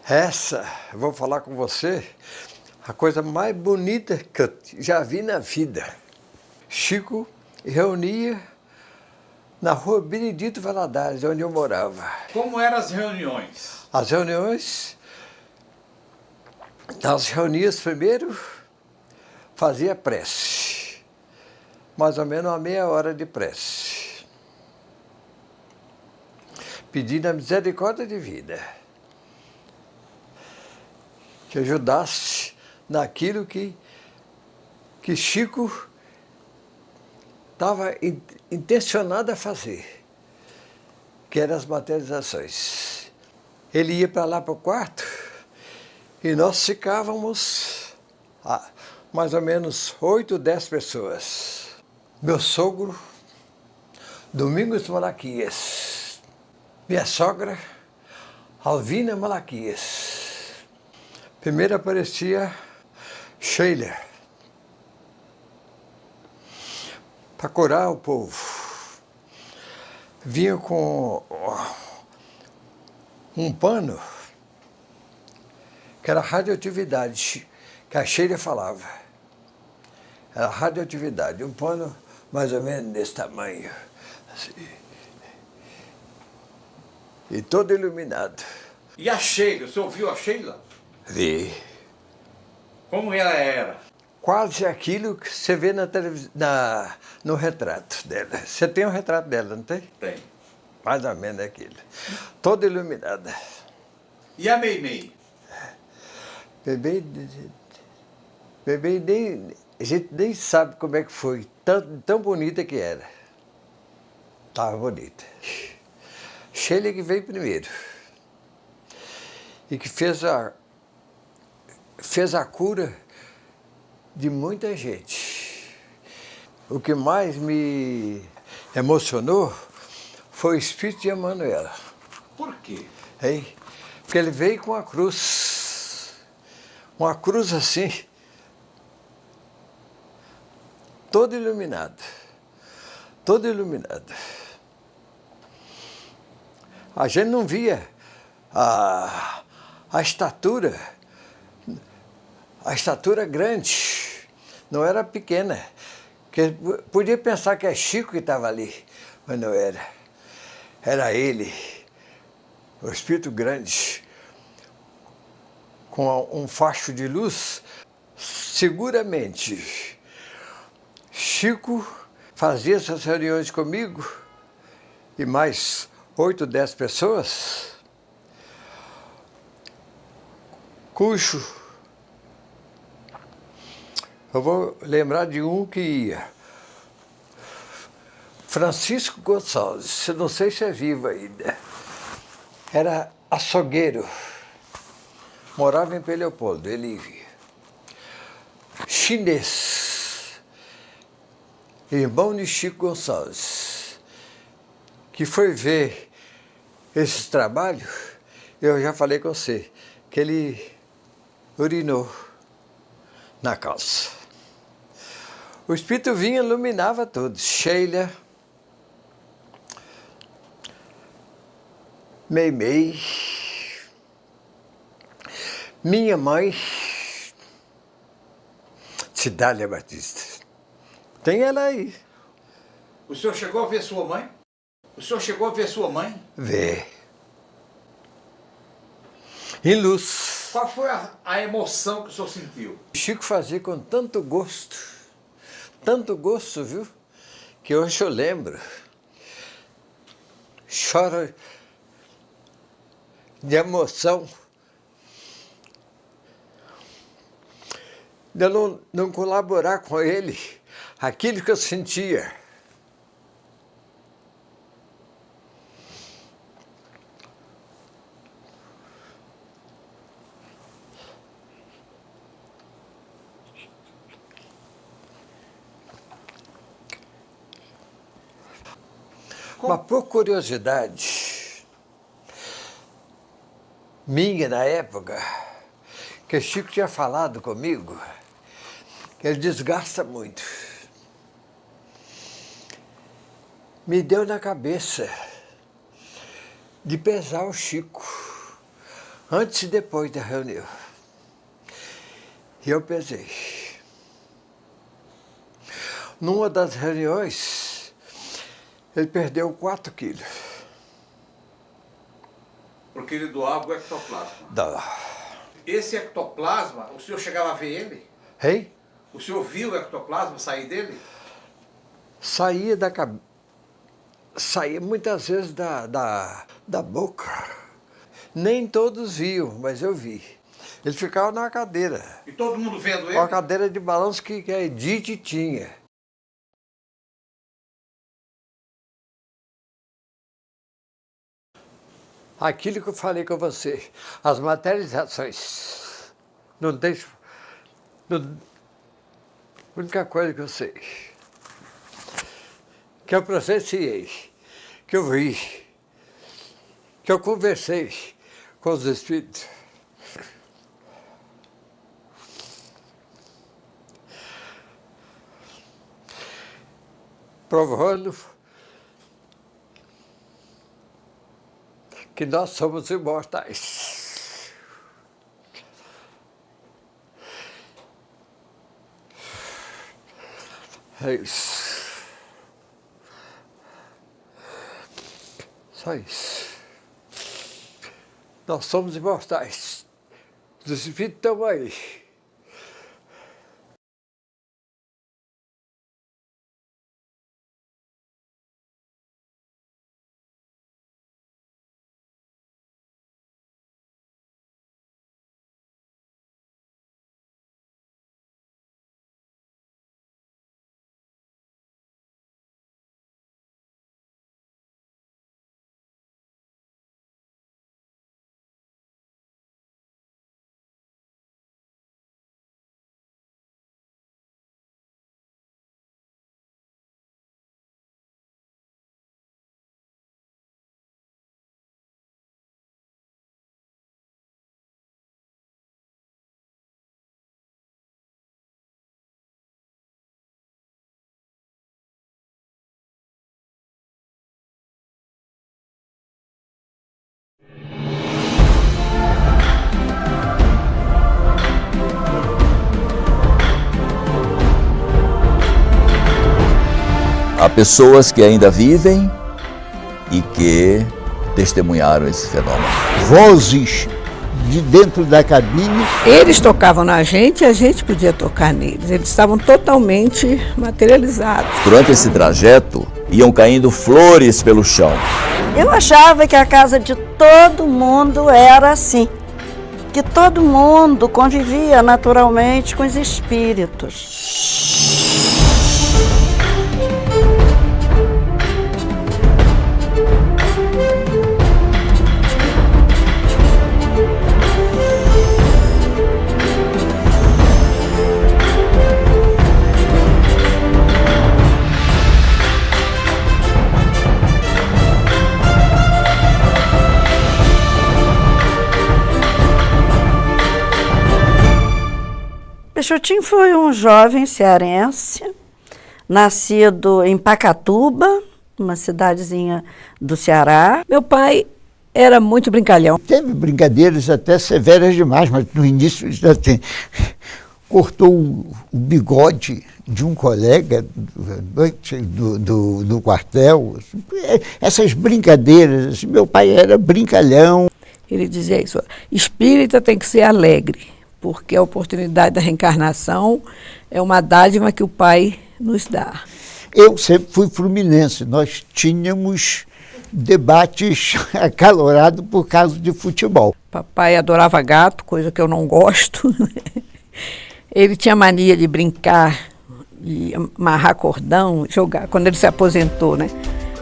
Essa, eu vou falar com você, a coisa mais bonita que eu já vi na vida. Chico reunia na rua Benedito Valadares, onde eu morava. Como eram as reuniões? As reuniões, nas reuniões primeiro, fazia prece. Mais ou menos uma meia hora de prece. Pedindo a misericórdia divina. Que ajudasse naquilo que Chico estava intencionado a fazer, que eram as materializações. Ele ia para lá para o quarto e nós ficávamos mais ou menos 8, 10 pessoas. Meu sogro, Domingos Malaquias. Minha sogra, Alvina Malaquias. Primeiro aparecia Sheila, para curar o povo. Vinha com um pano, que era radioatividade, que a Sheila falava. Era radioatividade, um pano mais ou menos desse tamanho. Assim, e todo iluminado. E a Sheila, você ouviu a Sheila? Vi. Como ela era? Quase aquilo que você vê no retrato dela. Você tem um retrato dela, não tem? Tem. Mais ou menos aquilo. Toda iluminada. E a Meimei? Bebê a gente nem sabe como é que foi. Tão bonita que era. Estava bonita. Sheila que veio primeiro. E que fez a cura de muita gente. O que mais me emocionou foi o espírito de Emanuela. Por quê? Hein? Porque ele veio com uma cruz assim, toda iluminada. Toda iluminada. A gente não via a estatura grande, não era pequena. Porque podia pensar que é Chico que estava ali, mas não era. Era ele, o espírito grande, com um facho de luz. Seguramente, Chico fazia essas reuniões comigo e mais 8, 10 pessoas, cujo eu vou lembrar de um que ia. Francisco Gonçalves, eu não sei se é vivo ainda. Era açougueiro. Morava em Peleopoldo, ele ia. Chinês. Irmão de Chico Gonçalves. Que foi ver esse trabalho, eu já falei com você, que ele urinou na calça. O espírito vinha e iluminava tudo. Sheila, Meimei, minha mãe, Cidália Batista. Tem ela aí. O senhor chegou a ver sua mãe? O senhor chegou a ver sua mãe? Vê. Em luz. Qual foi a emoção que o senhor sentiu? Chico fazia com tanto gosto, viu? Que hoje eu lembro. Choro de emoção. De eu não colaborar com ele, aquilo que eu sentia. Mas por curiosidade minha na época, que o Chico tinha falado comigo, que ele desgasta muito. Me deu na cabeça de pesar o Chico antes e depois da reunião. E eu pesei. Numa das reuniões, ele perdeu 4 quilos. Porque ele doava o ectoplasma. Da... Esse ectoplasma, o senhor chegava a ver ele? Hein? O senhor viu o ectoplasma sair dele? Saía da cabeça. Saía muitas vezes da boca. Nem todos viam, mas eu vi. Ele ficava numa cadeira. E todo mundo vendo ele? Uma cadeira de balanço que a Edith tinha. Aquilo que eu falei com você, as materializações. Não deixo. Não, a única coisa que eu sei, que eu presenciei, que eu vi, que eu conversei com os espíritos. Provando que nós somos imortais. É isso. Só isso. Nós somos imortais. Os espíritos estão aí. Há pessoas que ainda vivem e que testemunharam esse fenômeno. Vozes de dentro da cabine. Eles tocavam na gente e a gente podia tocar neles. Eles estavam totalmente materializados. Durante esse trajeto, iam caindo flores pelo chão. Eu achava que a casa de todo mundo era assim, que todo mundo convivia naturalmente com os espíritos. Peixotinho foi um jovem cearense, nascido em Pacatuba, uma cidadezinha do Ceará. Meu pai era muito brincalhão. Teve brincadeiras até severas demais, mas no início assim, cortou o bigode de um colega do quartel. Essas brincadeiras, meu pai era brincalhão. Ele dizia isso: espírita tem que ser alegre, porque a oportunidade da reencarnação é uma dádiva que o Pai nos dá. Eu sempre fui fluminense, nós tínhamos debates acalorados por causa de futebol. Papai adorava gato, coisa que eu não gosto. Ele tinha mania de brincar, de amarrar cordão, jogar, quando ele se aposentou, né?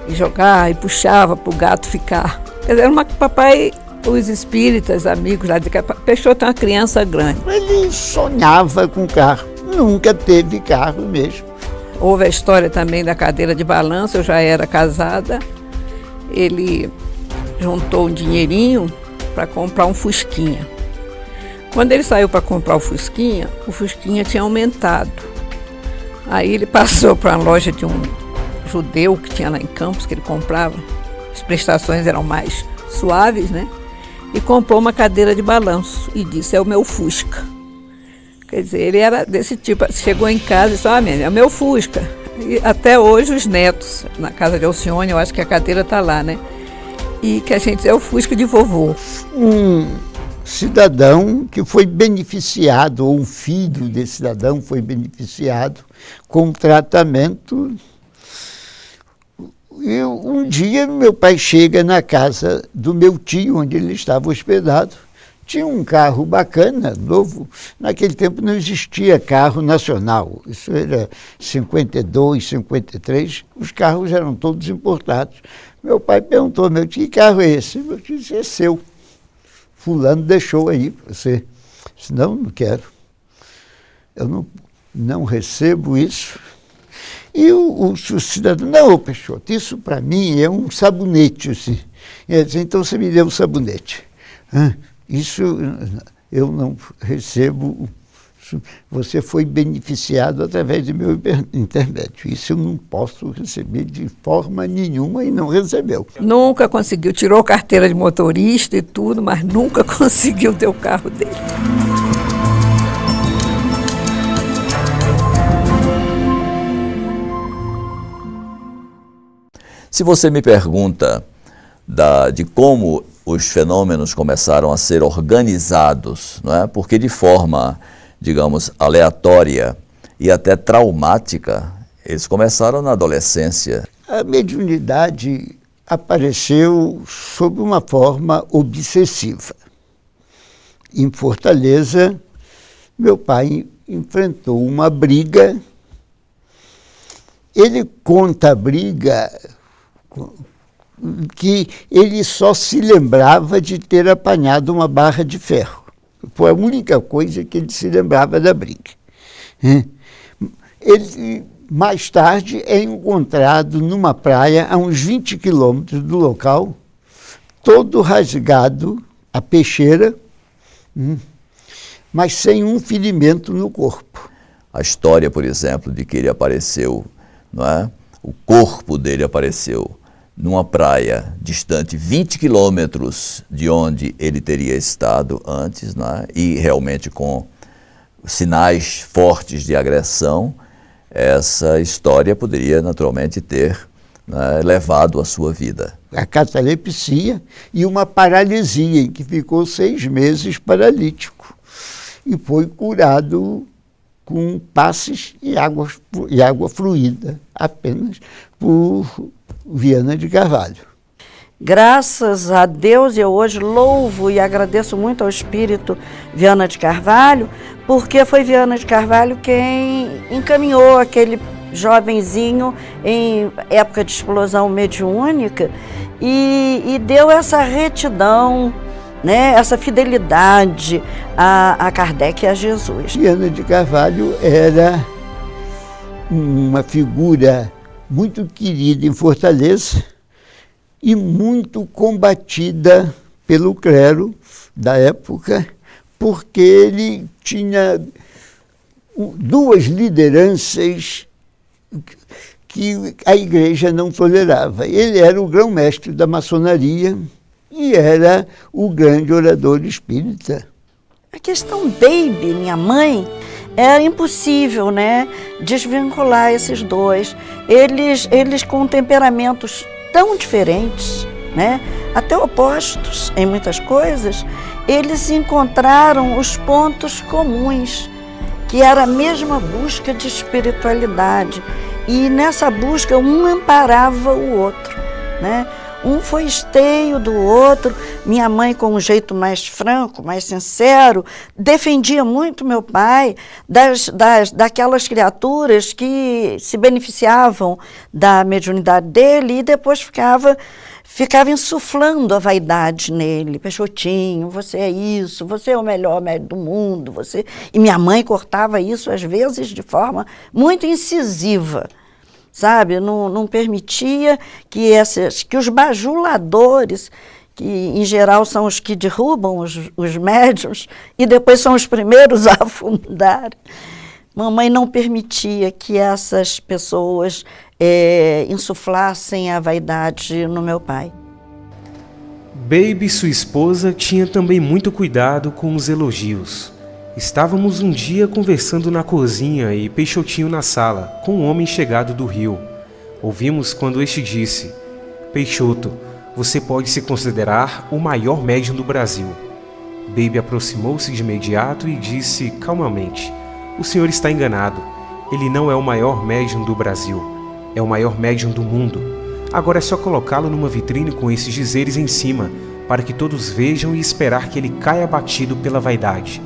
E jogar e puxava para o gato ficar. Quer dizer, papai... Os espíritas, amigos lá de cá, Peixoto é uma criança grande. Ele sonhava com carro, nunca teve carro mesmo. Houve a história também da cadeira de balanço, eu já era casada. Ele juntou um dinheirinho para comprar um Fusquinha. Quando ele saiu para comprar o Fusquinha tinha aumentado. Aí ele passou para uma loja de um judeu que tinha lá em Campos, que ele comprava. As prestações eram mais suaves, né? e comprou uma cadeira de balanço e disse: é o meu Fusca. Quer dizer, ele era desse tipo, chegou em casa e disse: é o meu Fusca. E até hoje os netos, na casa de Alcione, eu acho que a cadeira está lá, né? E que a gente é o Fusca de vovô. Um cidadão que foi beneficiado, ou um filho desse cidadão foi beneficiado com tratamento. E um dia meu pai chega na casa do meu tio, onde ele estava hospedado. Tinha um carro bacana, novo. Naquele tempo não existia carro nacional. Isso era 52, 53. Os carros eram todos importados. Meu pai perguntou: meu tio, que carro é esse? Meu tio disse: é seu. Fulano deixou aí para você. Disse: não quero. Eu não recebo isso. E o cidadão: não, Peixoto, isso para mim é um sabonete. Assim. Ele disse: então você me deu um sabonete. Isso eu não recebo, você foi beneficiado através do meu intermédio. Isso eu não posso receber de forma nenhuma, e não recebeu. Nunca conseguiu, tirou carteira de motorista e tudo, mas nunca conseguiu ter o carro dele. Se você me pergunta de como os fenômenos começaram a ser organizados, não é? Porque de forma, digamos, aleatória e até traumática, eles começaram na adolescência. A mediunidade apareceu sob uma forma obsessiva. Em Fortaleza, meu pai enfrentou uma briga. Ele conta a briga que ele só se lembrava de ter apanhado uma barra de ferro. Foi a única coisa que ele se lembrava da briga. Ele, mais tarde, é encontrado numa praia a uns 20 quilômetros do local, todo rasgado, a peixeira, mas sem um ferimento no corpo. A história, por exemplo, de que ele apareceu, não é? O corpo dele apareceu numa praia distante 20 quilômetros de onde ele teria estado antes, né? E realmente com sinais fortes de agressão, essa história poderia naturalmente ter, né, levado a sua vida. A catalepsia e uma paralisia, em que ficou 6 meses paralítico e foi curado com passes e água fluida, apenas por Viana de Carvalho. Graças a Deus, eu hoje louvo e agradeço muito ao Espírito Viana de Carvalho, porque foi Viana de Carvalho quem encaminhou aquele jovenzinho em época de explosão mediúnica e deu essa retidão, né, essa fidelidade a Kardec e a Jesus. Viana de Carvalho era uma figura muito querida em Fortaleza e muito combatida pelo clero da época, porque ele tinha 2 lideranças que a igreja não tolerava. Ele era o grão-mestre da maçonaria e era o grande orador espírita. A questão Baby, minha mãe, era impossível, né, desvincular esses dois. Eles com temperamentos tão diferentes, né, até opostos em muitas coisas, eles encontraram os pontos comuns, que era a mesma busca de espiritualidade. E nessa busca um amparava o outro, né? Um foi esteio do outro. Minha mãe, com um jeito mais franco, mais sincero, defendia muito meu pai daquelas criaturas que se beneficiavam da mediunidade dele e depois ficava insuflando a vaidade nele. Peixotinho, você é isso, você é o melhor médico do mundo. Você... E minha mãe cortava isso, às vezes, de forma muito incisiva. Sabe, não permitia que os bajuladores, que em geral são os que derrubam os médiuns e depois são os primeiros a afundar, mamãe não permitia que essas pessoas insuflassem a vaidade no meu pai. Baby, sua esposa, tinha também muito cuidado com os elogios. Estávamos um dia conversando na cozinha e Peixotinho na sala, com um homem chegado do Rio. Ouvimos quando este disse: Peixoto, você pode se considerar o maior médium do Brasil. Baby aproximou-se de imediato e disse calmamente: o senhor está enganado. Ele não é o maior médium do Brasil. É o maior médium do mundo. Agora é só colocá-lo numa vitrine com esses dizeres em cima, para que todos vejam e esperar que ele caia abatido pela vaidade.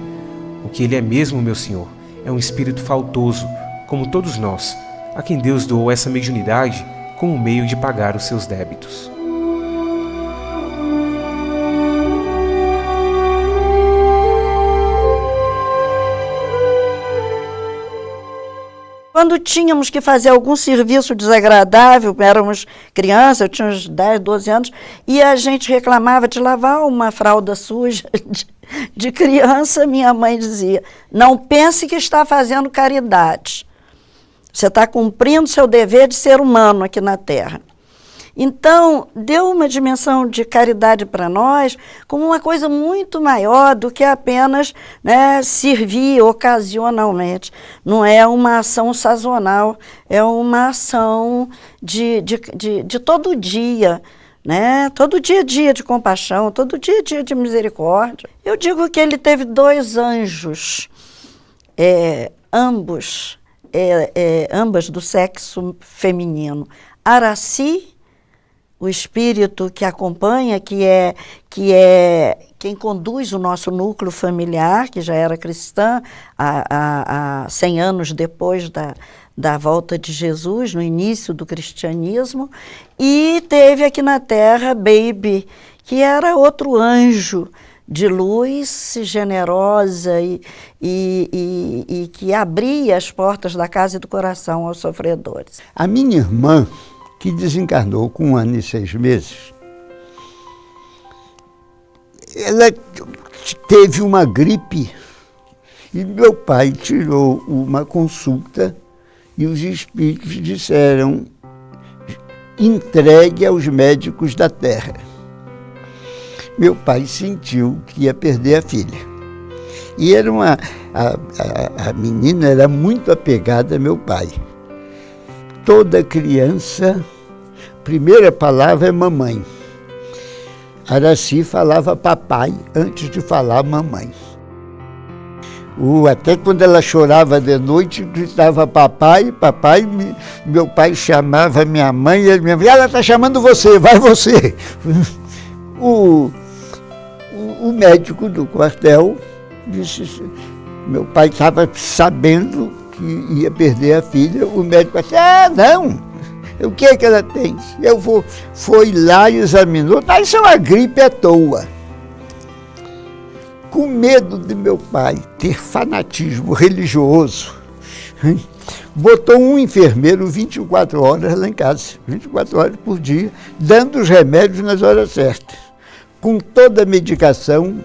O que ele é mesmo, meu senhor, é um espírito faltoso, como todos nós, a quem Deus doou essa mediunidade como meio de pagar os seus débitos. Quando tínhamos que fazer algum serviço desagradável, éramos crianças, eu tinha uns 10, 12 anos, e a gente reclamava de lavar uma fralda suja de criança, minha mãe dizia: não pense que está fazendo caridade. Você está cumprindo seu dever de ser humano aqui na Terra. Então, deu uma dimensão de caridade para nós como uma coisa muito maior do que apenas, né, servir ocasionalmente. Não é uma ação sazonal, é uma ação de todo dia, né? Todo dia de compaixão, todo dia de misericórdia. Eu digo que ele teve 2 anjos, ambas do sexo feminino. Araci, o espírito que acompanha, que é quem conduz o nosso núcleo familiar, que já era cristã há 100 anos depois da volta de Jesus, no início do cristianismo, e teve aqui na Terra Baby, que era outro anjo de luz, generosa e que abria as portas da casa e do coração aos sofredores. A minha irmã, que desencarnou com 1 ano e 6 meses, ela teve uma gripe e meu pai tirou uma consulta e os espíritos disseram: entregue aos médicos da terra. Meu pai sentiu que ia perder a filha. E era a menina era muito apegada a meu pai. Toda criança, primeira palavra é mamãe. Araci falava papai antes de falar mamãe. Até quando ela chorava de noite, gritava papai, papai. Meu pai chamava minha mãe e minha mãe: ela está chamando você, vai você. O médico do quartel disse: meu pai estava sabendo que ia perder a filha. O médico disse: não, o que é que ela tem? Foi lá e examinou: isso é uma gripe à toa. Com medo de meu pai ter fanatismo religioso, botou um enfermeiro 24 horas lá em casa, 24 horas por dia, dando os remédios nas horas certas. Com toda a medicação,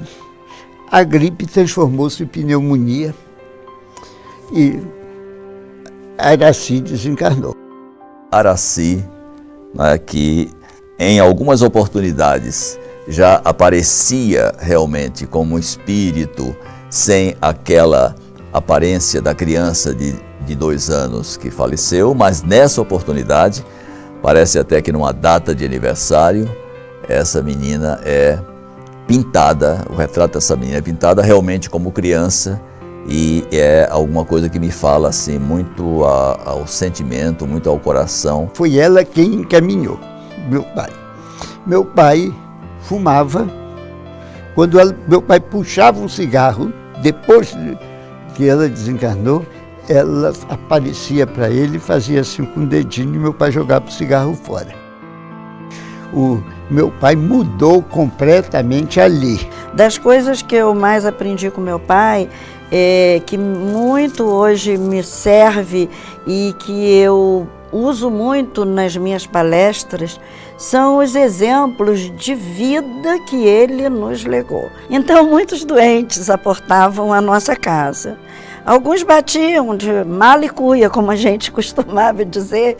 a gripe transformou-se em pneumonia e Araci desencarnou. Araci, né, que em algumas oportunidades já aparecia realmente como um espírito sem aquela aparência da criança de 2 anos que faleceu, mas nessa oportunidade, parece até que numa data de aniversário, essa menina é pintada, o retrato dessa menina é pintada realmente como criança, e é alguma coisa que me fala assim muito ao sentimento, muito ao coração. Foi ela quem encaminhou meu pai. Meu pai fumava. Quando meu pai puxava um cigarro, depois que ela desencarnou, ela aparecia para ele e fazia assim com o dedinho e meu pai jogava o cigarro fora. O meu pai mudou completamente ali. Das coisas que eu mais aprendi com meu pai, que muito hoje me serve e que eu uso muito nas minhas palestras, são os exemplos de vida que ele nos legou. Então, muitos doentes aportavam à nossa casa. Alguns batiam de mala e cuia, como a gente costumava dizer,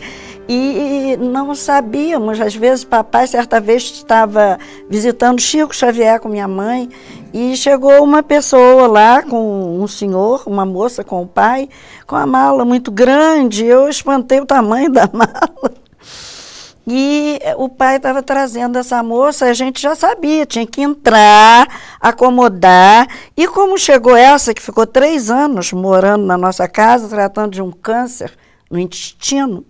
e não sabíamos. Às vezes, papai, certa vez, estava visitando Chico Xavier com minha mãe, e chegou uma pessoa lá com um senhor, uma moça com o pai, com a mala muito grande. Eu espantei o tamanho da mala. E o pai estava trazendo essa moça, a gente já sabia, tinha que entrar, acomodar. E como chegou essa, que ficou 3 anos morando na nossa casa, tratando de um câncer no intestino,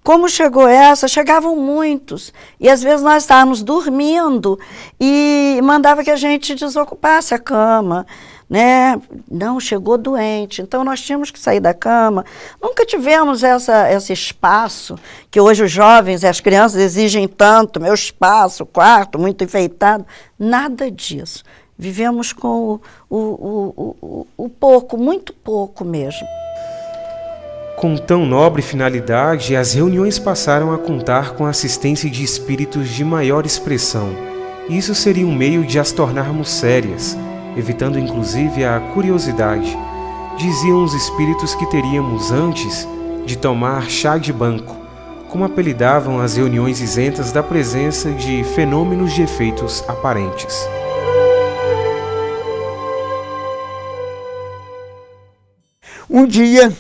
como chegou essa, chegavam muitos. E às vezes nós estávamos dormindo e mandava que a gente desocupasse a cama, né? Não, chegou doente, então nós tínhamos que sair da cama. Nunca tivemos esse espaço que hoje os jovens e as crianças exigem tanto, meu espaço, quarto, muito enfeitado. Nada disso. Vivemos com o pouco, muito pouco mesmo. Com tão nobre finalidade, as reuniões passaram a contar com a assistência de espíritos de maior expressão. Isso seria um meio de as tornarmos sérias, evitando inclusive a curiosidade. Diziam os espíritos que teríamos antes de tomar chá de banco, como apelidavam as reuniões isentas da presença de fenômenos de efeitos aparentes. Um dia,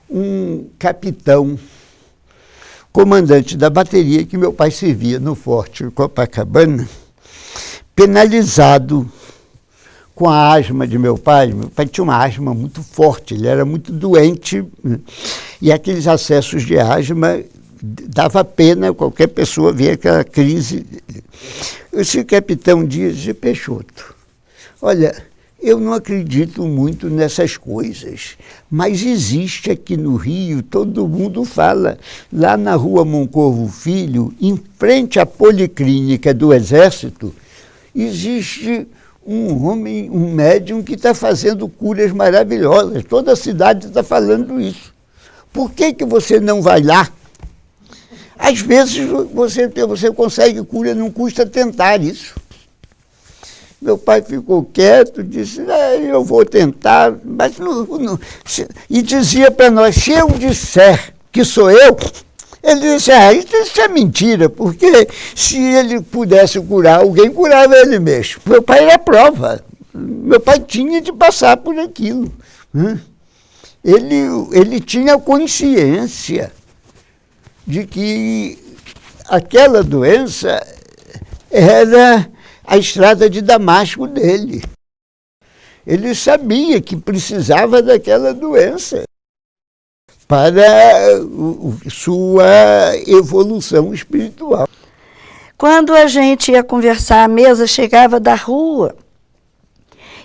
um capitão, comandante da bateria que meu pai servia no Forte Copacabana, penalizado com a asma de meu pai tinha uma asma muito forte, ele era muito doente, e aqueles acessos de asma dava pena qualquer pessoa ver aquela crise. Esse capitão Dias de Peixoto, olha, eu não acredito muito nessas coisas, mas existe aqui no Rio, todo mundo fala, lá na rua Moncorvo Filho, em frente à Policlínica do Exército, existe um homem, um médium que está fazendo curas maravilhosas. Toda a cidade está falando isso. Por que você não vai lá? Às vezes você consegue cura, não custa tentar isso. Meu pai ficou quieto, disse, eu vou tentar, mas não. E dizia para nós, se eu disser que sou eu, ele disse, isso é mentira, porque se ele pudesse curar alguém, curava ele mesmo. Meu pai era prova, meu pai tinha de passar por aquilo. Ele tinha consciência de que aquela doença era a estrada de Damasco dele. Ele sabia que precisava daquela doença para sua evolução espiritual. Quando a gente ia conversar, a mesa chegava da rua,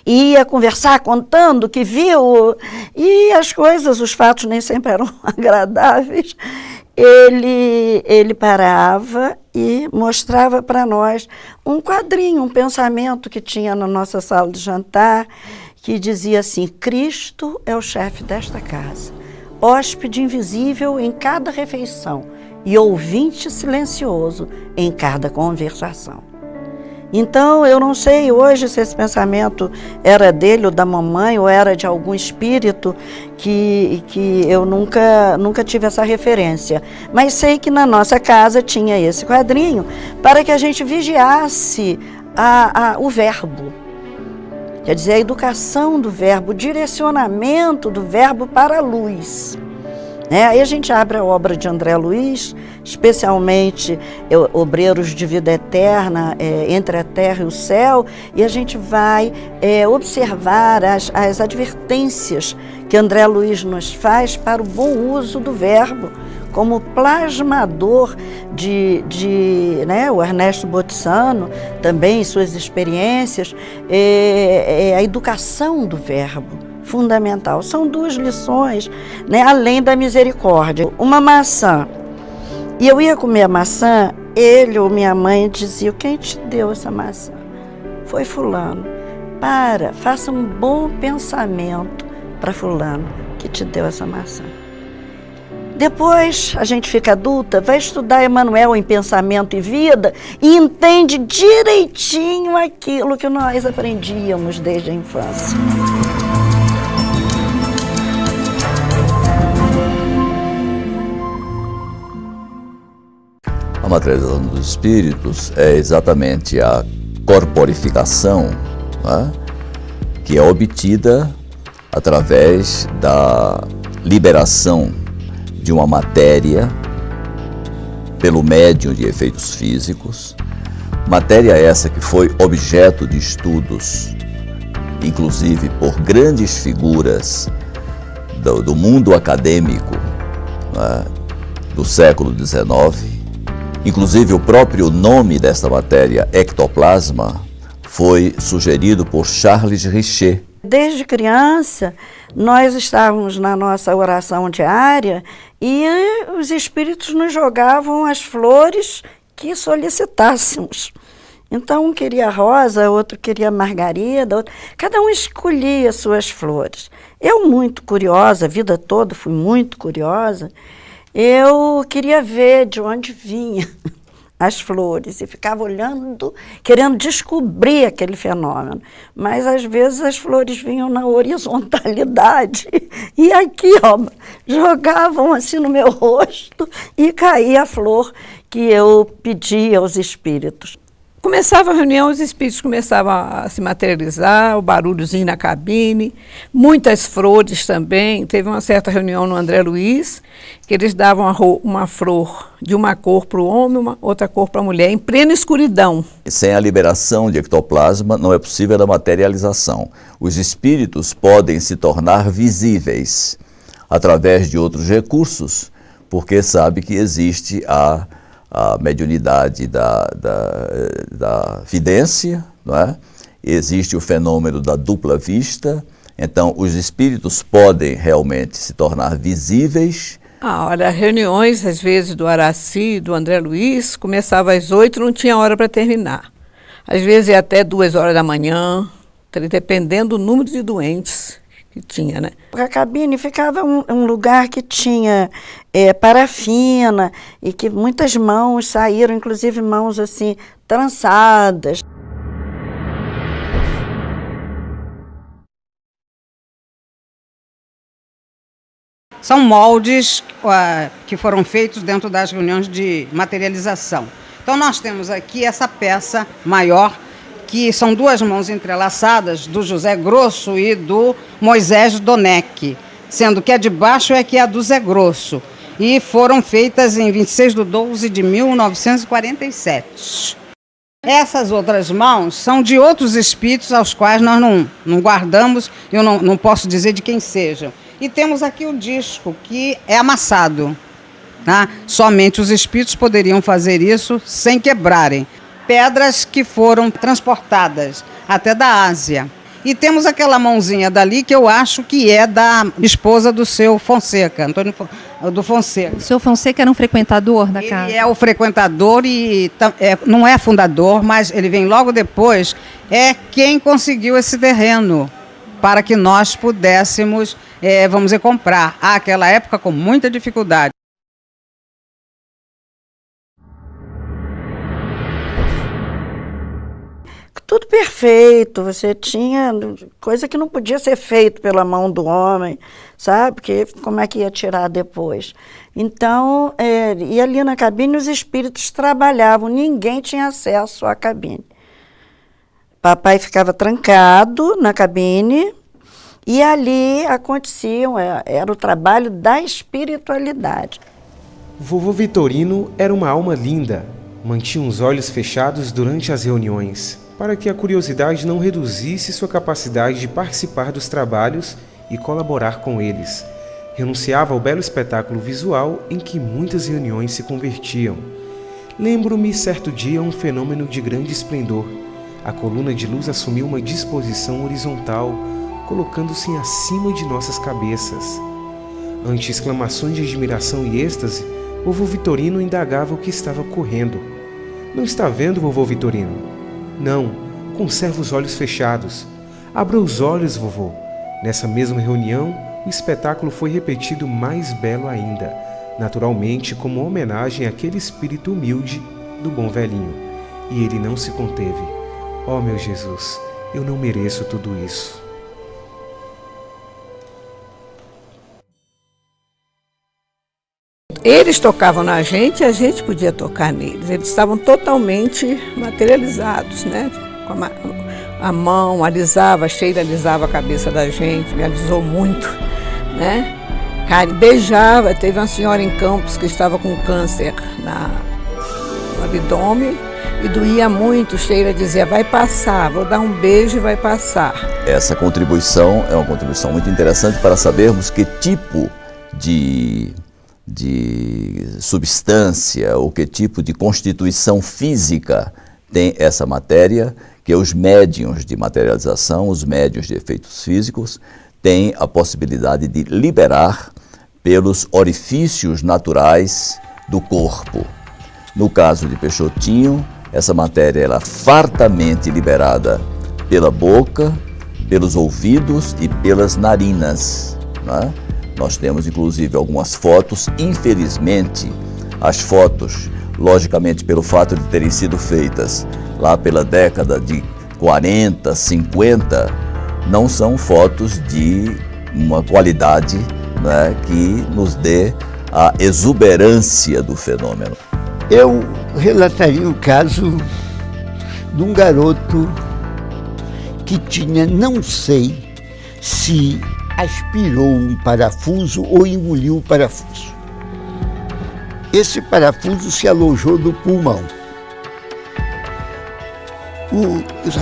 ia conversar contando o que viu, e as coisas, os fatos nem sempre eram agradáveis, ele parava e mostrava para nós um quadrinho, um pensamento que tinha na nossa sala de jantar, que dizia assim, Cristo é o chefe desta casa, hóspede invisível em cada refeição e ouvinte silencioso em cada conversação. Então, eu não sei hoje se esse pensamento era dele ou da mamãe, ou era de algum espírito que eu nunca tive essa referência. Mas sei que na nossa casa tinha esse quadrinho para que a gente vigiasse o verbo. Quer dizer, a educação do verbo, o direcionamento do verbo para a luz. Aí a gente abre a obra de André Luiz, especialmente Obreiros de Vida Eterna, Entre a Terra e o Céu, e a gente vai observar as advertências que André Luiz nos faz para o bom uso do verbo, como plasmador o Ernesto Botissano, também em suas experiências, a educação do verbo. Fundamental. São 2 lições, além da misericórdia. Uma maçã. E eu ia comer a maçã, ele ou minha mãe diziam, quem te deu essa maçã? Foi fulano. Faça um bom pensamento para fulano que te deu essa maçã. Depois, a gente fica adulta, vai estudar Emmanuel em Pensamento e Vida e entende direitinho aquilo que nós aprendíamos desde a infância. materialização dos espíritos é exatamente a corporificação, né, que é obtida através da liberação de uma matéria pelo médium de efeitos físicos, matéria essa que foi objeto de estudos, inclusive por grandes figuras do mundo acadêmico, né, do século XIX. Inclusive o próprio nome desta matéria, ectoplasma, foi sugerido por Charles Richet. Desde criança, nós estávamos na nossa oração diária e os espíritos nos jogavam as flores que solicitássemos. Então, um queria rosa, outro queria margarida, outro... cada um escolhia suas flores. Eu, muito curiosa, a vida toda fui muito curiosa, eu queria ver de onde vinha as flores e ficava olhando, querendo descobrir aquele fenômeno. Mas, às vezes, as flores vinham na horizontalidade e aqui, ó, jogavam assim no meu rosto e caía a flor que eu pedia aos espíritos. Começava a reunião, os espíritos começavam a se materializar, o barulhozinho na cabine, muitas flores também. Teve uma certa reunião no André Luiz, que eles davam uma flor de uma cor para o homem, outra cor para a mulher, em plena escuridão. Sem a liberação de ectoplasma, não é possível a materialização. Os espíritos podem se tornar visíveis através de outros recursos, porque sabe que existe a mediunidade da vidência, não é? Existe o fenômeno da dupla vista, então os espíritos podem realmente se tornar visíveis. Olha, reuniões, às vezes, do Araci, do André Luiz, começava às 8, não tinha hora para terminar. Às vezes ia até 2 horas da manhã, dependendo do número de doentes que tinha, né? A cabine ficava um lugar que tinha parafina e que muitas mãos saíram, inclusive mãos assim, trançadas. São moldes que foram feitos dentro das reuniões de materialização. Então nós temos aqui essa peça maior, que são 2 mãos entrelaçadas, do José Grosso e do Moisés Donec, sendo que a de baixo é que é a do Zé Grosso, e foram feitas em 26/12 de 1947. Essas outras mãos são de outros espíritos aos quais nós não guardamos, eu não posso dizer de quem sejam. E temos aqui o disco, que é amassado, tá? Somente os espíritos poderiam fazer isso sem quebrarem. Pedras que foram transportadas até da Ásia. E temos aquela mãozinha dali que eu acho que é da esposa do seu Fonseca, Antônio do Fonseca. O seu Fonseca era um frequentador da casa? Ele é o frequentador e não é fundador, mas ele vem logo depois, é quem conseguiu esse terreno para que nós pudéssemos, vamos dizer, comprar. Àquela época com muita dificuldade. Tudo perfeito, você tinha coisa que não podia ser feito pela mão do homem, sabe? Porque como é que ia tirar depois? Então, e ali na cabine os espíritos trabalhavam, ninguém tinha acesso à cabine. Papai ficava trancado na cabine e ali aconteciam, era o trabalho da espiritualidade. Vovô Vitorino era uma alma linda, mantinha os olhos fechados durante as reuniões, para que a curiosidade não reduzisse sua capacidade de participar dos trabalhos e colaborar com eles. Renunciava ao belo espetáculo visual em que muitas reuniões se convertiam. Lembro-me certo dia um fenômeno de grande esplendor. A coluna de luz assumiu uma disposição horizontal, colocando-se acima de nossas cabeças. Ante exclamações de admiração e êxtase, vovô Vitorino indagava o que estava ocorrendo. Não está vendo, vovô Vitorino? Não, conserva os olhos fechados. Abra os olhos, vovô. Nessa mesma reunião, o espetáculo foi repetido mais belo ainda, naturalmente como homenagem àquele espírito humilde do bom velhinho. E ele não se conteve. Oh, meu Jesus, eu não mereço tudo isso. Eles tocavam na gente e a gente podia tocar neles. Eles estavam totalmente materializados, né? Com a mão, alisava, a Sheila alisava a cabeça da gente, me alisou muito, né? Beijava, teve uma senhora em Campos que estava com câncer no abdômen e doía muito. Sheila dizia, vai passar, vou dar um beijo e vai passar. Essa contribuição é uma contribuição muito interessante para sabermos que tipo de substância ou que tipo de constituição física tem essa matéria, que os médiuns de materialização, os médiuns de efeitos físicos, têm a possibilidade de liberar pelos orifícios naturais do corpo. No caso de Peixotinho, essa matéria ela é fartamente liberada pela boca, pelos ouvidos e pelas narinas, né? Nós temos inclusive algumas fotos, infelizmente as fotos, logicamente pelo fato de terem sido feitas lá pela década de 40, 50, não são fotos de uma qualidade, né, que nos dê a exuberância do fenômeno. Eu relataria o caso de um garoto que tinha, não sei se aspirou um parafuso ou engoliu o parafuso. Esse parafuso se alojou no pulmão.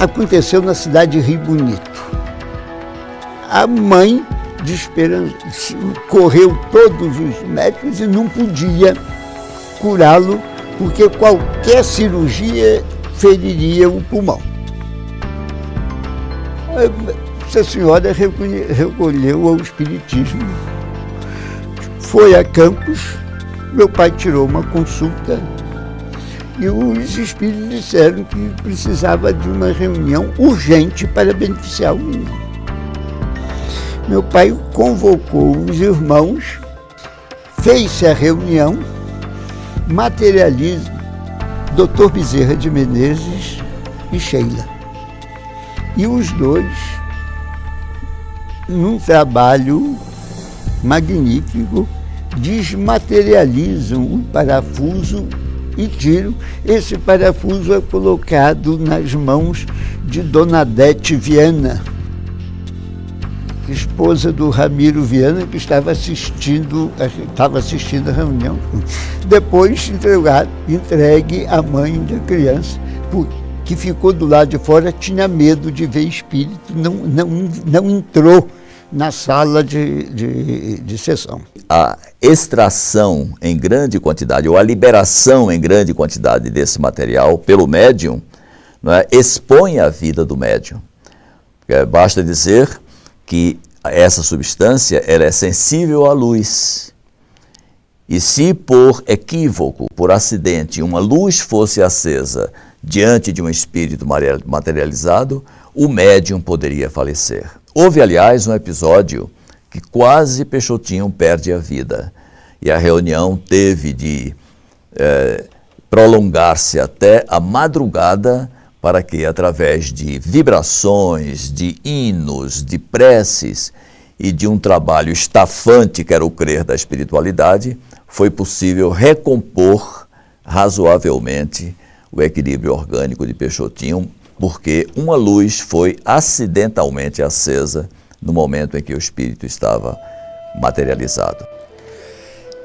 Aconteceu na cidade de Rio Bonito. A mãe, correu todos os médicos e não podia curá-lo, porque qualquer cirurgia feriria o pulmão. Essa senhora recolheu ao espiritismo, foi a Campos, meu pai tirou uma consulta e os espíritos disseram que precisava de uma reunião urgente para beneficiar o menino. Meu pai convocou os irmãos, fez-se a reunião, materializa Dr. Bezerra de Menezes e Sheila. E os dois, num trabalho magnífico, desmaterializam o parafuso e tiram. Esse parafuso é colocado nas mãos de Dona Adete Viana, esposa do Ramiro Viana, que estava assistindo a reunião. Depois entregue à mãe da criança, que ficou do lado de fora, tinha medo de ver espírito, não entrou na sala de sessão. A extração em grande quantidade, ou a liberação em grande quantidade desse material pelo médium, não é, expõe a vida do médium. Basta dizer que essa substância ela é sensível à luz. E se por equívoco, por acidente, uma luz fosse acesa diante de um espírito materializado, o médium poderia falecer. Houve, aliás, um episódio que quase Peixotinho perde a vida. E a reunião teve de prolongar-se até a madrugada para que, através de vibrações, de hinos, de preces e de um trabalho estafante, que era o crer da espiritualidade, foi possível recompor razoavelmente o equilíbrio orgânico de Peixotinho, porque uma luz foi acidentalmente acesa no momento em que o espírito estava materializado.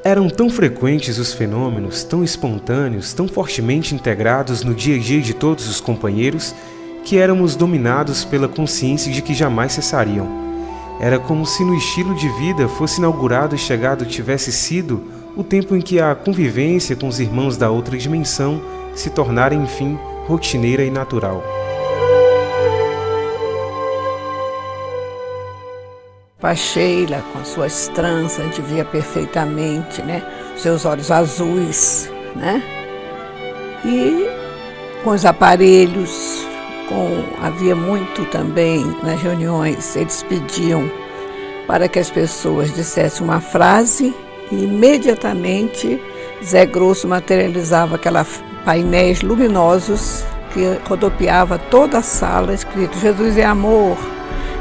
Eram tão frequentes os fenômenos, tão espontâneos, tão fortemente integrados no dia a dia de todos os companheiros, que éramos dominados pela consciência de que jamais cessariam. Era como se no estilo de vida fosse inaugurado e chegado tivesse sido o tempo em que a convivência com os irmãos da outra dimensão se tornara, enfim, rotineira e natural. A Sheila, com as suas tranças, a gente via perfeitamente, né? Seus olhos azuis, né? E com os aparelhos, havia muito também nas reuniões, eles pediam para que as pessoas dissessem uma frase e imediatamente Zé Grosso materializava aqueles painéis luminosos que rodopiava toda a sala, escrito Jesus é amor,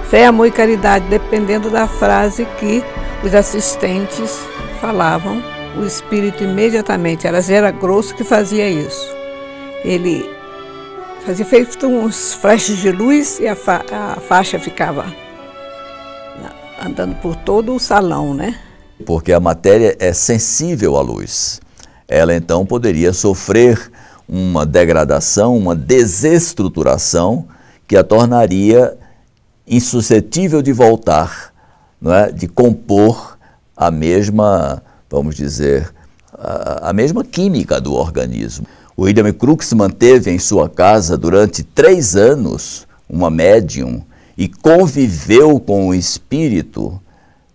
fé, amor e caridade, dependendo da frase que os assistentes falavam o espírito imediatamente, era grosso que fazia isso. Ele fazia feito uns flashes de luz e a faixa ficava andando por todo o salão, né? Porque a matéria é sensível à luz. Ela então poderia sofrer uma degradação, uma desestruturação que a tornaria insuscetível de voltar, não é? De compor a mesma, vamos dizer, a mesma química do organismo. O William Crookes manteve em sua casa durante 3 anos uma médium e conviveu com o espírito,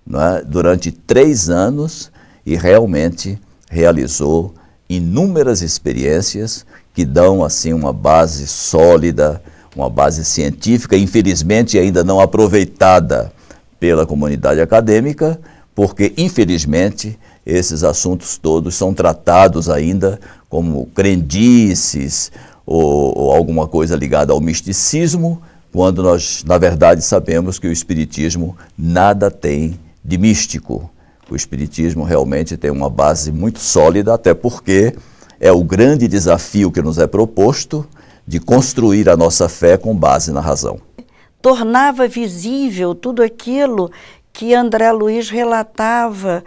não é? Durante 3 anos e realmente realizou inúmeras experiências que dão assim uma base sólida, uma base científica, infelizmente ainda não aproveitada pela comunidade acadêmica, porque infelizmente esses assuntos todos são tratados ainda como crendices ou alguma coisa ligada ao misticismo, quando nós, na verdade, sabemos que o espiritismo nada tem de místico. O espiritismo realmente tem uma base muito sólida, até porque é o grande desafio que nos é proposto de construir a nossa fé com base na razão. Tornava visível tudo aquilo que André Luiz relatava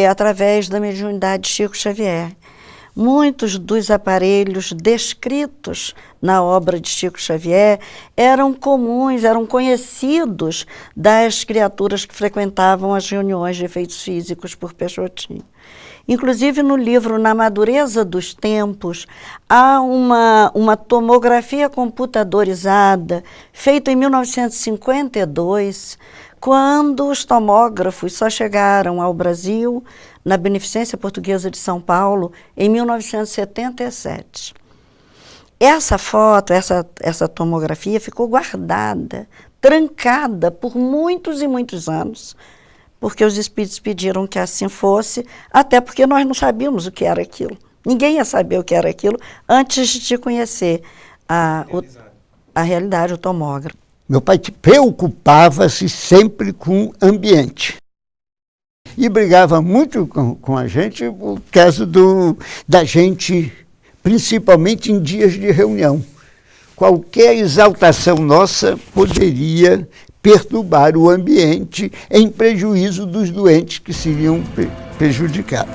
através da mediunidade de Chico Xavier. Muitos dos aparelhos descritos na obra de Chico Xavier eram comuns, eram conhecidos das criaturas que frequentavam as reuniões de efeitos físicos por Peixotinho. Inclusive no livro Na Madureza dos Tempos, há uma tomografia computadorizada feita em 1952, quando os tomógrafos só chegaram ao Brasil, na Beneficência Portuguesa de São Paulo, em 1977. Essa foto, essa tomografia ficou guardada, trancada por muitos e muitos anos, porque os espíritos pediram que assim fosse, até porque nós não sabíamos o que era aquilo. Ninguém ia saber o que era aquilo antes de conhecer a realidade, o tomógrafo. Meu pai preocupava-se sempre com o ambiente. E brigava muito com a gente por causa da gente, principalmente em dias de reunião. Qualquer exaltação nossa poderia perturbar o ambiente em prejuízo dos doentes que seriam prejudicados.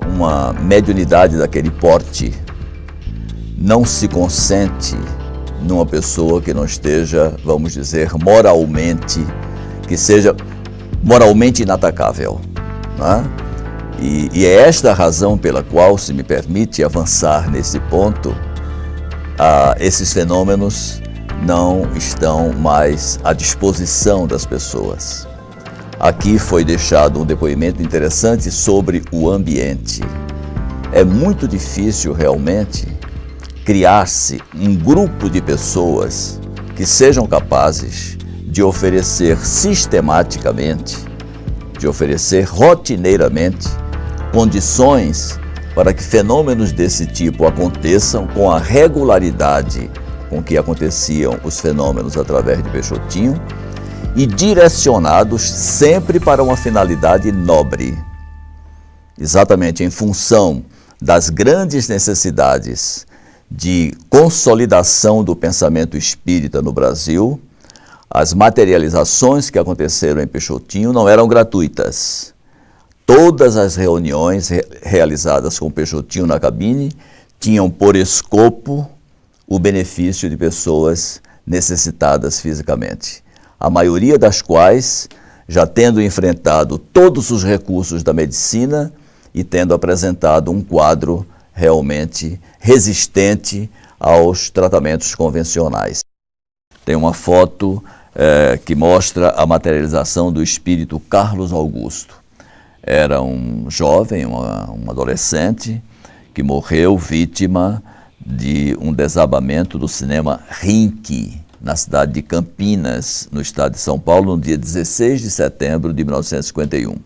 Uma mediunidade daquele porte não se consente numa pessoa que não esteja, vamos dizer, que seja moralmente inatacável, não é? E é esta a razão pela qual, se me permite avançar nesse ponto, esses fenômenos não estão mais à disposição das pessoas. Aqui foi deixado um depoimento interessante sobre o ambiente. É muito difícil realmente criar-se um grupo de pessoas que sejam capazes de oferecer sistematicamente, de oferecer rotineiramente condições para que fenômenos desse tipo aconteçam com a regularidade com que aconteciam os fenômenos através de Peixotinho e direcionados sempre para uma finalidade nobre, exatamente em função das grandes necessidades de consolidação do pensamento espírita no Brasil. As materializações que aconteceram em Peixotinho não eram gratuitas. Todas as reuniões realizadas com Peixotinho na cabine tinham por escopo o benefício de pessoas necessitadas fisicamente. A maioria das quais, já tendo enfrentado todos os recursos da medicina e tendo apresentado um quadro realmente resistente aos tratamentos convencionais. Tem uma foto que mostra a materialização do espírito Carlos Augusto. Era um jovem, um adolescente, que morreu vítima de um desabamento do cinema Rinque, na cidade de Campinas, no estado de São Paulo, no dia 16 de setembro de 1951.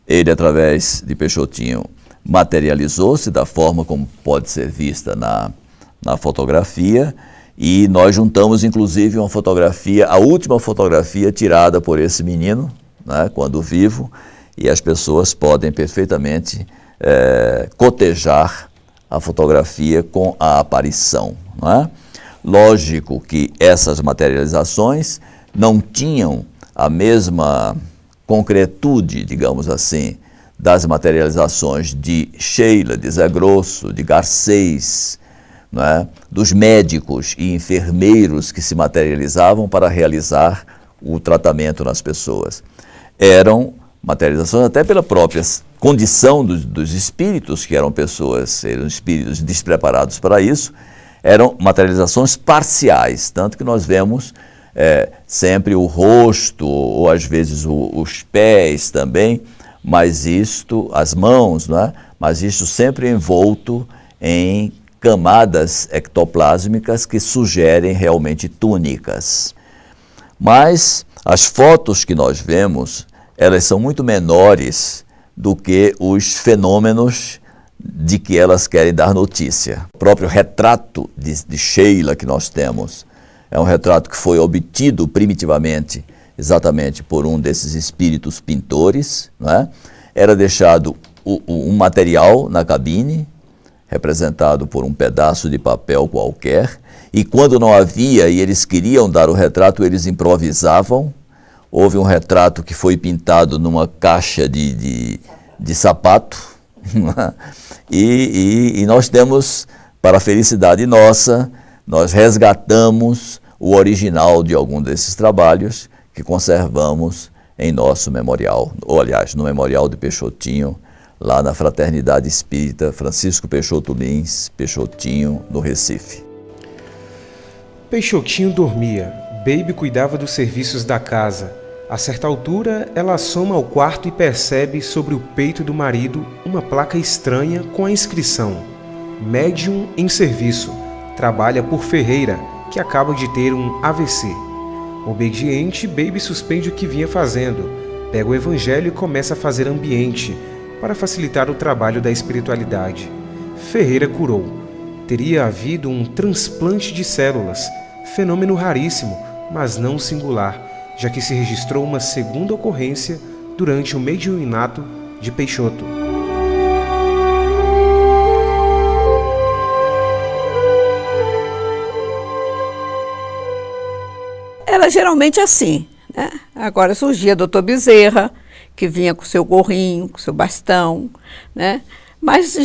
Ele, através de Peixotinho, materializou-se da forma como pode ser vista na fotografia E nós juntamos, inclusive, uma fotografia, a última fotografia tirada por esse menino, né, quando vivo, e as pessoas podem perfeitamente cotejar a fotografia com a aparição. Não é? Lógico que essas materializações não tinham a mesma concretude, digamos assim, das materializações de Sheila, de Zé Grosso, de Garcês, não é? Dos médicos e enfermeiros que se materializavam para realizar o tratamento nas pessoas. Eram materializações até pela própria condição dos espíritos, que eram espíritos despreparados para isso, eram materializações parciais, tanto que nós vemos sempre o rosto, ou às vezes os pés também, mas isto, as mãos, não é? Mas isto sempre envolto em camadas ectoplásmicas que sugerem realmente túnicas. Mas as fotos que nós vemos, elas são muito menores do que os fenômenos de que elas querem dar notícia. O próprio retrato de Sheila que nós temos é um retrato que foi obtido primitivamente exatamente por um desses espíritos pintores, não é? Era deixado um material na cabine, representado por um pedaço de papel qualquer, e quando não havia e eles queriam dar o retrato, eles improvisavam. Houve um retrato que foi pintado numa caixa de sapato, e nós temos, para a felicidade nossa, nós resgatamos o original de algum desses trabalhos que conservamos em nosso memorial, ou aliás, no Memorial de Peixotinho, lá na Fraternidade Espírita Francisco Peixoto Lins, Peixotinho, no Recife. Peixotinho dormia, Baby cuidava dos serviços da casa. A certa altura, ela assoma ao quarto e percebe sobre o peito do marido uma placa estranha com a inscrição: Médium em serviço, trabalha por Ferreira, que acaba de ter um AVC. Obediente, Baby suspende o que vinha fazendo, pega o evangelho e começa a fazer ambiente para facilitar o trabalho da espiritualidade. Ferreira curou. Teria havido um transplante de células, fenômeno raríssimo, mas não singular, já que se registrou uma segunda ocorrência durante o mediunato de Peixoto. Era geralmente assim, né? Agora surgia Dr. Bezerra, que vinha com seu gorrinho, com seu bastão, né? Mas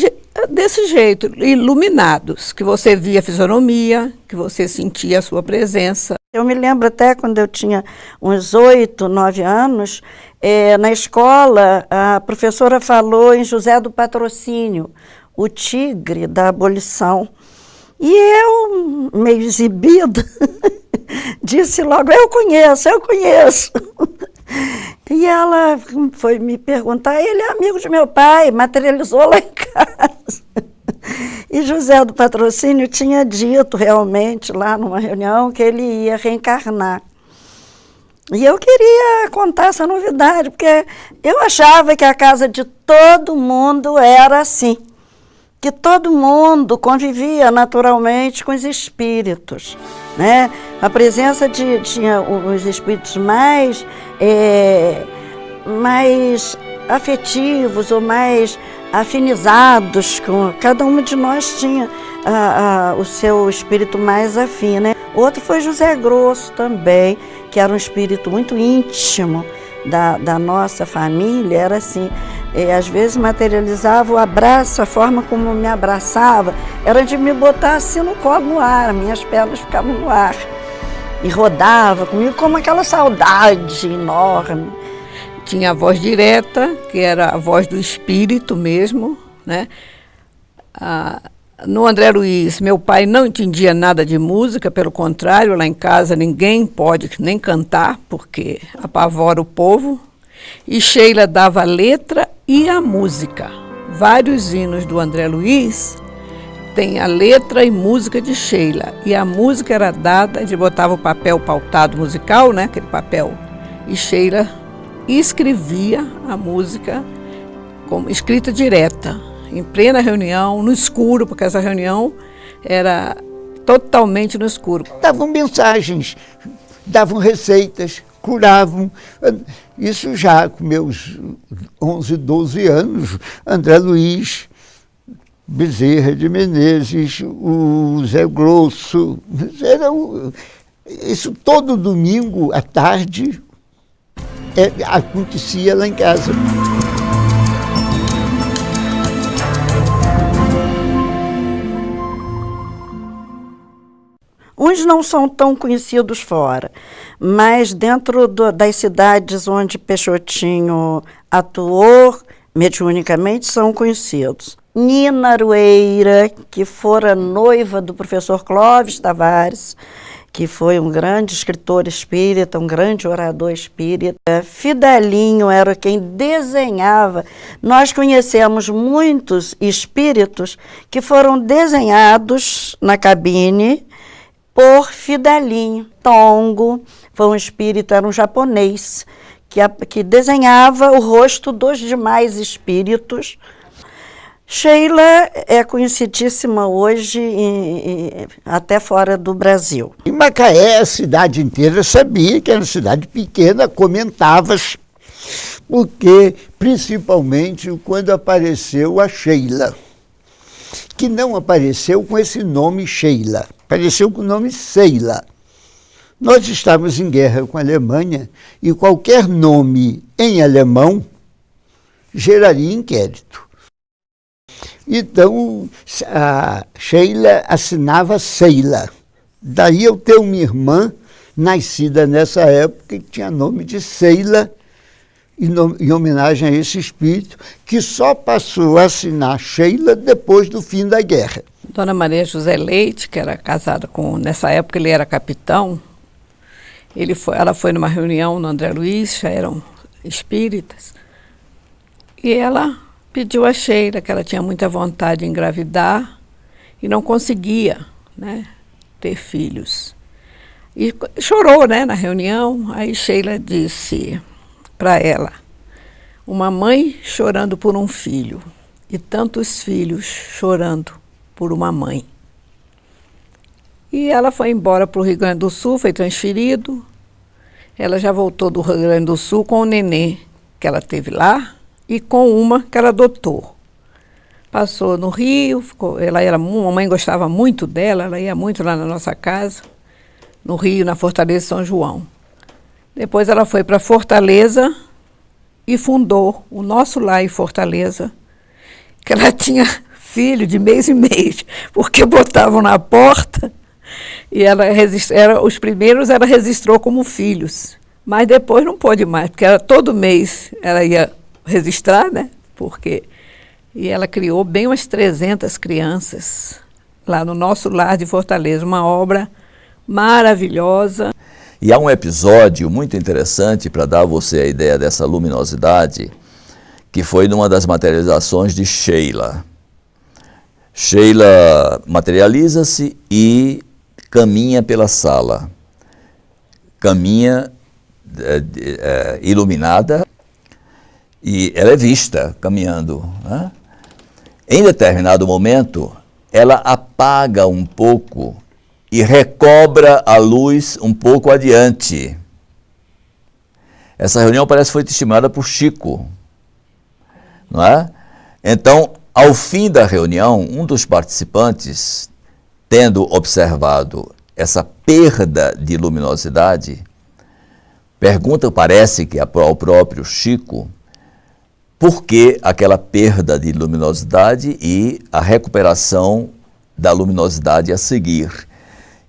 desse jeito, iluminados, que você via a fisionomia, que você sentia a sua presença. Eu me lembro até quando eu tinha uns 8, 9 anos, na escola, a professora falou em José do Patrocínio, o tigre da abolição. E eu, meio exibida, disse logo: eu conheço. E ela foi me perguntar, ele é amigo de meu pai, materializou lá em casa. E José do Patrocínio tinha dito realmente lá numa reunião que ele ia reencarnar. E eu queria contar essa novidade, porque eu achava que a casa de todo mundo era assim, que todo mundo convivia naturalmente com os espíritos, né? A presença tinha os espíritos mais afetivos ou mais afinizados com cada um de nós tinha o seu espírito mais afim, né? Outro foi José Grosso também, que era um espírito muito íntimo da nossa família. Era assim, às vezes materializava o abraço, a forma como me abraçava era de me botar assim no colo, no ar, minhas pernas ficavam no ar e rodava comigo como aquela saudade enorme. Tinha a voz direta, que era a voz do espírito mesmo, né? No André Luiz, meu pai não entendia nada de música, pelo contrário, lá em casa ninguém pode nem cantar, porque apavora o povo. E Sheila dava a letra e a música. Vários hinos do André Luiz tem a letra e música de Sheila. E a música era dada, a gente botava o papel pautado musical, né, aquele papel, e Sheila escrevia a música como escrita direta, em plena reunião, no escuro, porque essa reunião totalmente no escuro. Davam mensagens, davam receitas, curavam. Isso já com meus 11, 12 anos, André Luiz, Bezerra de Menezes, o Zé Grosso, isso todo domingo à tarde acontecia lá em casa. Uns não são tão conhecidos fora, mas dentro das cidades onde Peixotinho atuou, mediunicamente, são conhecidos. Nina Aroeira, que fora noiva do professor Clóvis Tavares, que foi um grande escritor espírita, um grande orador espírita. Fidelinho era quem desenhava. Nós conhecemos muitos espíritos que foram desenhados na cabine por Fidelinho. Tongo foi um espírito, era um japonês, que desenhava o rosto dos demais espíritos. Sheila é conhecidíssima hoje até fora do Brasil. Em Macaé, a cidade inteira sabia que era uma cidade pequena, comentava-se, porque principalmente quando apareceu a Sheila, que não apareceu com esse nome Sheila, apareceu com o nome Seila. Nós estávamos em guerra com a Alemanha e qualquer nome em alemão geraria inquérito. Então, a Sheila assinava Seila. Daí eu tenho uma irmã, nascida nessa época, que tinha nome de Seila, em homenagem a esse espírito, que só passou a assinar Sheila depois do fim da guerra. Dona Maria José Leite, que era casada com... Nessa época ele era capitão. Ela foi numa reunião no André Luiz, já eram espíritas. E ela pediu a Sheila, que ela tinha muita vontade de engravidar e não conseguia, né, ter filhos. E chorou, né, na reunião. Aí Sheila disse para ela: uma mãe chorando por um filho e tantos filhos chorando por uma mãe. E ela foi embora para o Rio Grande do Sul, foi transferido. Ela já voltou do Rio Grande do Sul com o nenê que ela teve lá e com uma que ela adotou. Passou no Rio, a mãe gostava muito dela, ela ia muito lá na nossa casa, no Rio, na Fortaleza de São João. Depois ela foi para Fortaleza e fundou o Nosso Lar em Fortaleza, que ela tinha filho de mês em mês, porque botavam na porta e os primeiros ela registrou como filhos, mas depois não pôde mais, porque todo mês ela ia registrar, né? E ela criou bem umas 300 crianças lá no Nosso Lar de Fortaleza, uma obra maravilhosa. E há um episódio muito interessante para dar a você a ideia dessa luminosidade, que foi numa das materializações de Sheila. Sheila materializa-se e caminha pela sala. Caminha iluminada e ela é vista caminhando, né? Em determinado momento, ela apaga um pouco e recobra a luz um pouco adiante. Essa reunião parece que foi testemunhada por Chico, não é? Então, ao fim da reunião, um dos participantes, tendo observado essa perda de luminosidade, pergunta, parece que ao próprio Chico, por que aquela perda de luminosidade e a recuperação da luminosidade a seguir.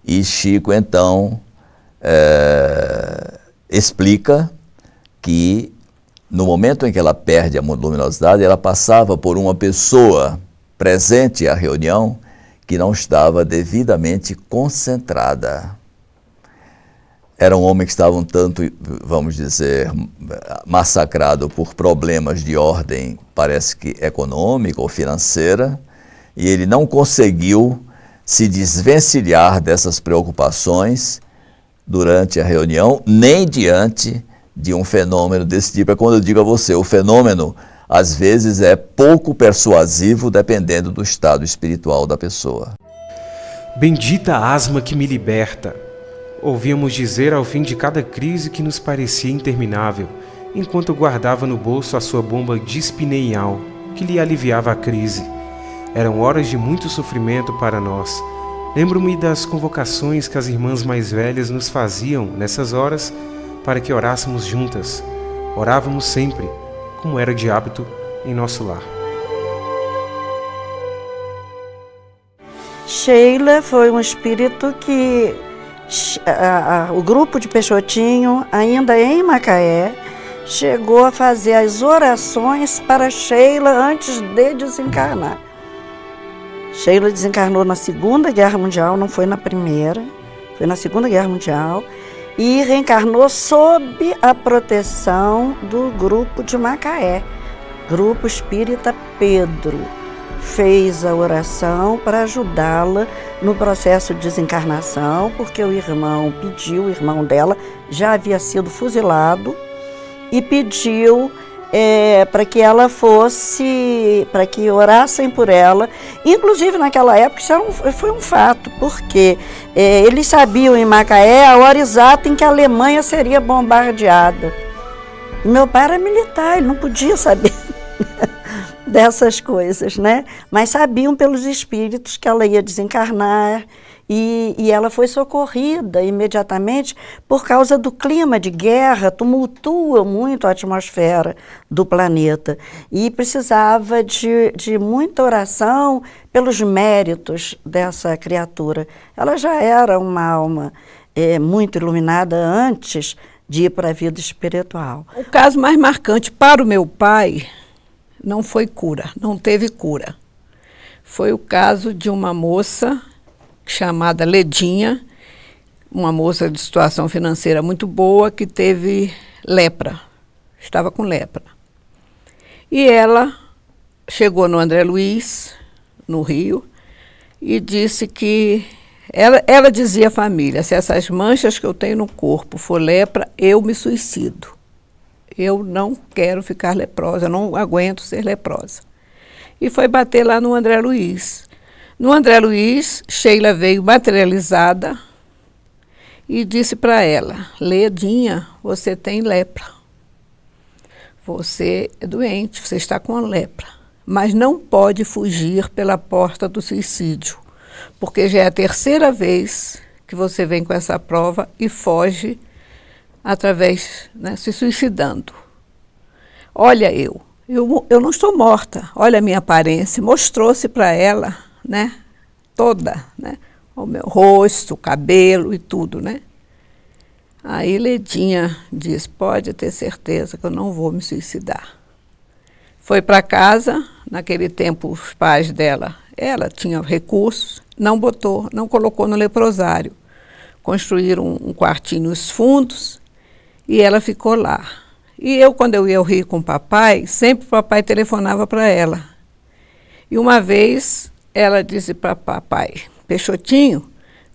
E Chico, então, explica que no momento em que ela perde a luminosidade, ela passava por uma pessoa presente à reunião que não estava devidamente concentrada. Era um homem que estava um tanto, vamos dizer, massacrado por problemas de ordem, parece que econômica ou financeira, e ele não conseguiu se desvencilhar dessas preocupações durante a reunião, nem diante de um fenômeno desse tipo. É quando eu digo a você, o fenômeno às vezes é pouco persuasivo dependendo do estado espiritual da pessoa. Bendita asma que me liberta. Ouvíamos dizer ao fim de cada crise que nos parecia interminável, enquanto guardava no bolso a sua bomba dispineial, que lhe aliviava a crise. Eram horas de muito sofrimento para nós. Lembro-me das convocações que as irmãs mais velhas nos faziam nessas horas para que orássemos juntas. Orávamos sempre, como era de hábito em nosso lar. Sheila foi um espírito que o grupo de Peixotinho, ainda em Macaé, chegou a fazer as orações para Sheila antes de desencarnar. Sheila desencarnou na Segunda Guerra Mundial, não foi na Primeira, foi na Segunda Guerra Mundial, e reencarnou sob a proteção do grupo de Macaé, Grupo Espírita Pedro. Fez a oração para ajudá-la no processo de desencarnação, porque o irmão pediu, o irmão dela já havia sido fuzilado, e pediu para que ela fosse, para que orassem por ela. Inclusive naquela época isso foi um fato, porque eles sabiam em Macaé a hora exata em que a Alemanha seria bombardeada. E meu pai era militar, ele não podia saber dessas coisas, né? Mas sabiam pelos espíritos que ela ia desencarnar, e ela foi socorrida imediatamente por causa do clima de guerra, tumultua muito a atmosfera do planeta, e precisava de muita oração pelos méritos dessa criatura. Ela já era uma alma muito iluminada antes de ir para a vida espiritual. O caso mais marcante para o meu pai não foi cura, não teve cura. Foi o caso de uma moça chamada Ledinha, uma moça de situação financeira muito boa, que teve lepra, estava com lepra. E ela chegou no André Luiz, no Rio, e disse que ela dizia à família: se essas manchas que eu tenho no corpo for lepra, eu me suicido. Eu não quero ficar leprosa, eu não aguento ser leprosa. E foi bater lá no André Luiz. No André Luiz, Sheila veio materializada e disse para ela: Ledinha, você tem lepra. Você é doente, você está com a lepra. Mas não pode fugir pela porta do suicídio, porque já é a terceira vez que você vem com essa prova e foge através, né, se suicidando. Olha, eu não estou morta, olha a minha aparência. Mostrou-se para ela, né, toda, né, o meu rosto, o cabelo e tudo, né. Aí Ledinha diz: pode ter certeza que eu não vou me suicidar. Foi para casa, naquele tempo os pais dela, ela tinha recursos, não colocou no leprosário. Construíram um quartinho nos fundos e ela ficou lá. E eu, quando eu ia ao Rio com o papai, sempre o papai telefonava para ela. E uma vez ela disse para papai: Peixotinho,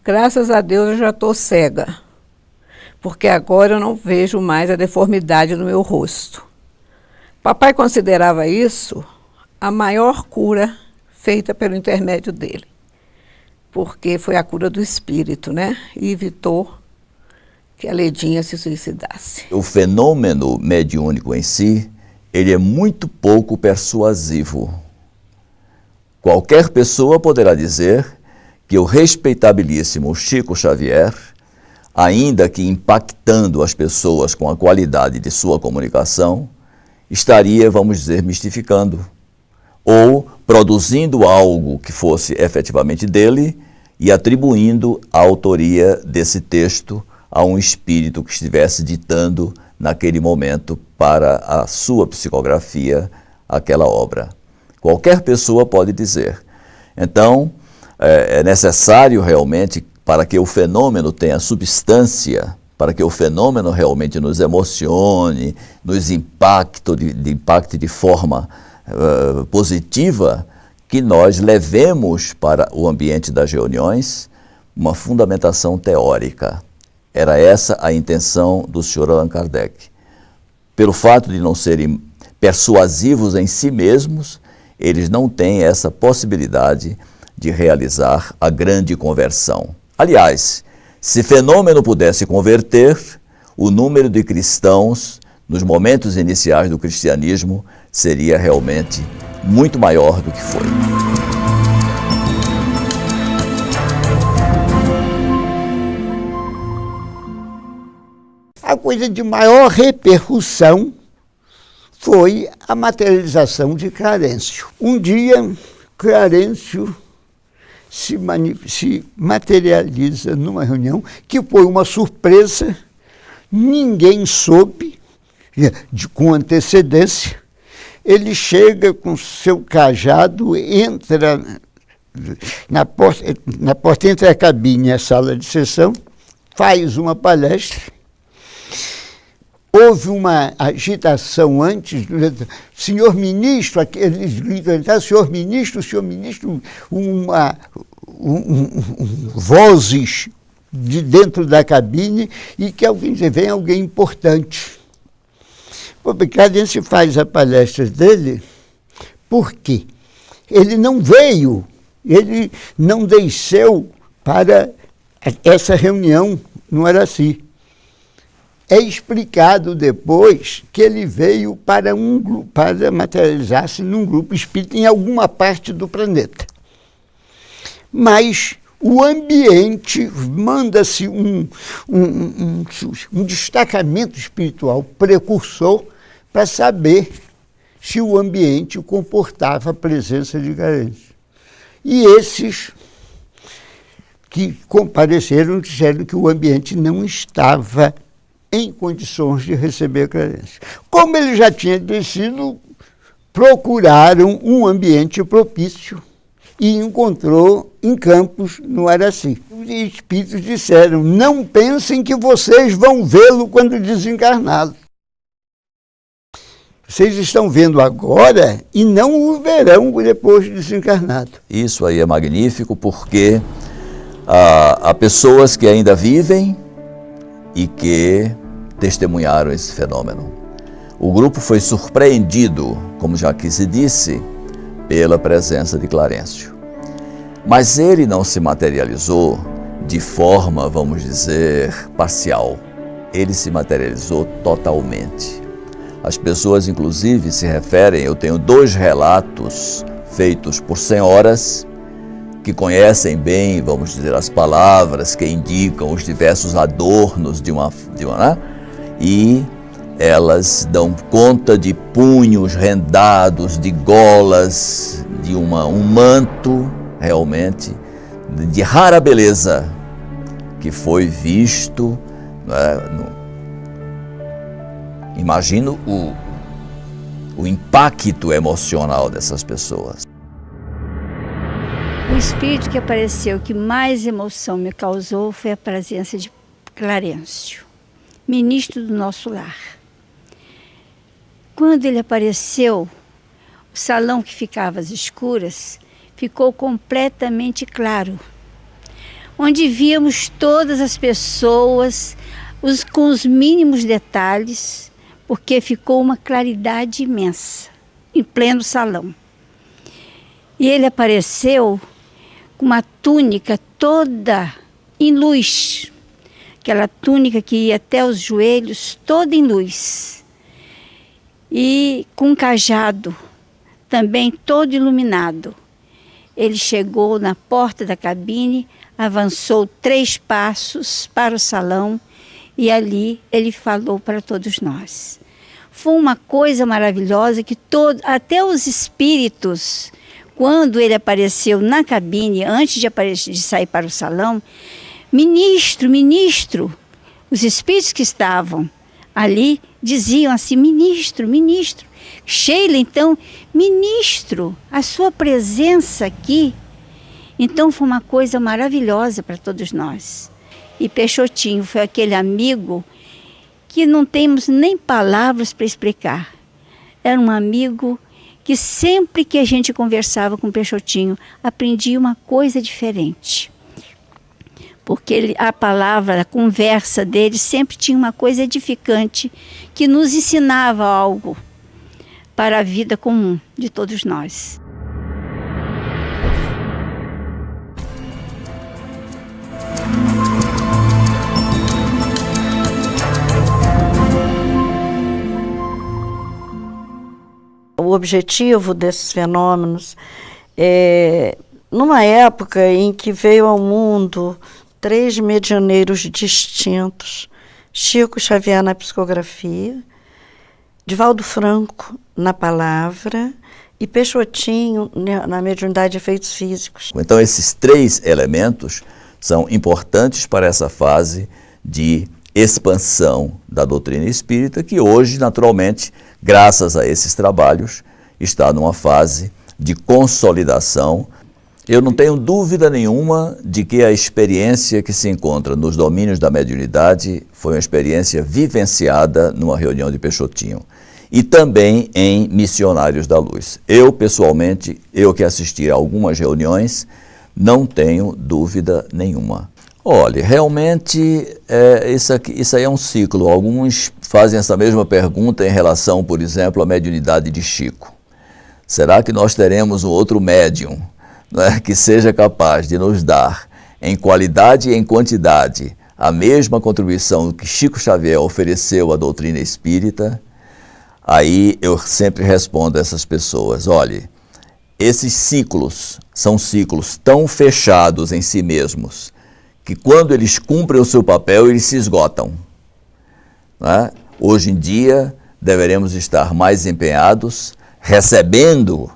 graças a Deus eu já estou cega, porque agora eu não vejo mais a deformidade no meu rosto. Papai considerava isso a maior cura feita pelo intermédio dele, porque foi a cura do espírito, né? E evitou que a Ledinha se suicidasse. O fenômeno mediúnico em si, ele é muito pouco persuasivo. Qualquer pessoa poderá dizer que o respeitabilíssimo Chico Xavier, ainda que impactando as pessoas com a qualidade de sua comunicação, estaria, vamos dizer, mistificando, ou produzindo algo que fosse efetivamente dele e atribuindo a autoria desse texto a um espírito que estivesse ditando naquele momento para a sua psicografia aquela obra. Qualquer pessoa pode dizer. Então, é necessário realmente, para que o fenômeno tenha substância, para que o fenômeno realmente nos emocione, nos impacte de forma positiva, que nós levemos para o ambiente das reuniões uma fundamentação teórica. Era essa a intenção do Sr. Allan Kardec. Pelo fato de não serem persuasivos em si mesmos, eles não têm essa possibilidade de realizar a grande conversão. Aliás, se Fenômeno pudesse converter, o número de cristãos nos momentos iniciais do cristianismo seria realmente muito maior do que foi. A coisa de maior repercussão foi a materialização de Clarencio. Um dia, Clarencio se materializa numa reunião que foi uma surpresa, ninguém soube, com antecedência. Ele chega com seu cajado, entra na porta entre a cabine e a sala de sessão, faz uma palestra. Houve uma agitação antes, senhor ministro, eles gritam, senhor ministro, vozes de dentro da cabine e que alguém diz, vem alguém importante. O Clarencio faz a palestra dele, por quê? Ele não veio, ele não desceu para essa reunião, não era assim. É explicado depois que ele veio para materializar-se num grupo espírita em alguma parte do planeta. Mas o ambiente manda-se um destacamento espiritual precursor para saber se o ambiente comportava a presença de Clarencio. E esses que compareceram disseram que o ambiente não estava em condições de receber Clarencio. Como ele já tinha descido, procuraram um ambiente propício e encontrou em Campos, no Araci. Os espíritos disseram, não pensem que vocês vão vê-lo quando desencarná-lo. Vocês estão vendo agora e não o verão depois de desencarnado. Isso aí é magnífico porque há pessoas que ainda vivem e que testemunharam esse fenômeno. O grupo foi surpreendido, como já aqui se disse, pela presença de Clarencio. Mas ele não se materializou de forma, vamos dizer, parcial. Ele se materializou totalmente. As pessoas, inclusive, se referem, eu tenho 2 relatos feitos por senhoras que conhecem bem, vamos dizer, as palavras que indicam os diversos adornos de uma né? E elas dão conta de punhos rendados, de golas, de um manto, realmente, de rara beleza, que foi visto, né, imagino o impacto emocional dessas pessoas. O espírito que apareceu, que mais emoção me causou, foi a presença de Clarencio, ministro do nosso lar. Quando ele apareceu, o salão que ficava às escuras ficou completamente claro, onde víamos todas as pessoas com os mínimos detalhes, porque ficou uma claridade imensa, em pleno salão. E ele apareceu com uma túnica toda em luz, aquela túnica que ia até os joelhos, toda em luz, e com um cajado, também todo iluminado. Ele chegou na porta da cabine, avançou 3 passos para o salão e ali ele falou para todos nós. Foi uma coisa maravilhosa que até os espíritos, quando ele apareceu na cabine, antes de sair para o salão, ministro, os espíritos que estavam ali diziam assim, ministro. Sheila, então, ministro, a sua presença aqui. Então foi uma coisa maravilhosa para todos nós. E Peixotinho foi aquele amigo que não temos nem palavras para explicar. Era um amigo que sempre que a gente conversava com o Peixotinho, aprendia uma coisa diferente. Porque a palavra, a conversa dele sempre tinha uma coisa edificante que nos ensinava algo para a vida comum de todos nós. objetivo desses fenômenos. Numa época em que veio ao mundo 3 medianeiros distintos, Chico Xavier na psicografia, Divaldo Franco na palavra e Peixotinho na mediunidade de efeitos físicos. Então esses 3 elementos são importantes para essa fase de expansão da doutrina espírita, que hoje, naturalmente, graças a esses trabalhos, está numa fase de consolidação. Eu não tenho dúvida nenhuma de que a experiência que se encontra nos domínios da mediunidade foi uma experiência vivenciada numa reunião de Peixotinho e também em Missionários da Luz. Eu, pessoalmente, eu que assisti a algumas reuniões, não tenho dúvida nenhuma. Olha, realmente isso aí é um ciclo. Alguns fazem essa mesma pergunta em relação, por exemplo, à mediunidade de Chico. Será que nós teremos um outro médium, não é, que seja capaz de nos dar, em qualidade e em quantidade, a mesma contribuição que Chico Xavier ofereceu à doutrina espírita? Aí eu sempre respondo a essas pessoas, olhe, esses ciclos são ciclos tão fechados em si mesmos, que quando eles cumprem o seu papel, eles se esgotam. Não é? Hoje em dia, deveremos estar mais empenhados, recebendo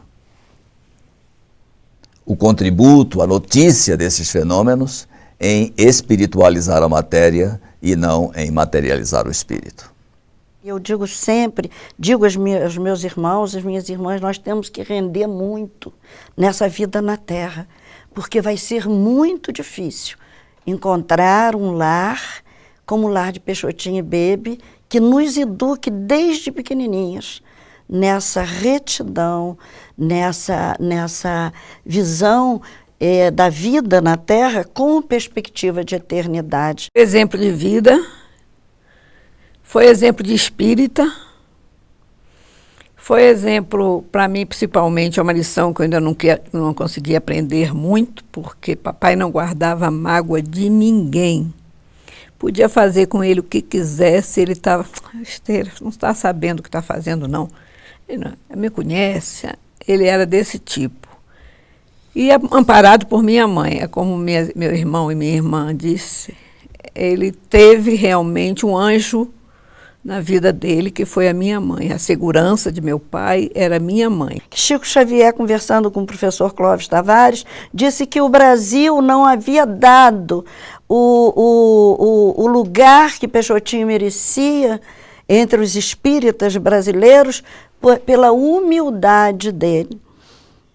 o contributo, a notícia desses fenômenos, em espiritualizar a matéria e não em materializar o espírito. Eu digo sempre, digo aos meus irmãos, às minhas irmãs, nós temos que render muito nessa vida na Terra, porque vai ser muito difícil encontrar um lar, como o lar de Peixotinho e Bebe, que nos eduque desde pequenininhas, nessa retidão, nessa visão da vida na Terra com perspectiva de eternidade. Exemplo de vida, foi exemplo de espírita, foi exemplo, para mim, principalmente, é uma lição que eu ainda não consegui aprender muito, porque papai não guardava mágoa de ninguém. Podia fazer com ele o que quisesse, ele estava, não está sabendo o que está fazendo, não. Ele me conhece, ele era desse tipo. E amparado por minha mãe, é como meu irmão e minha irmã disse, ele teve realmente um anjo na vida dele, que foi a minha mãe. A segurança de meu pai era minha mãe. Chico Xavier, conversando com o professor Clóvis Tavares, disse que o Brasil não havia dado o lugar que Peixotinho merecia entre os espíritas brasileiros pela humildade dele.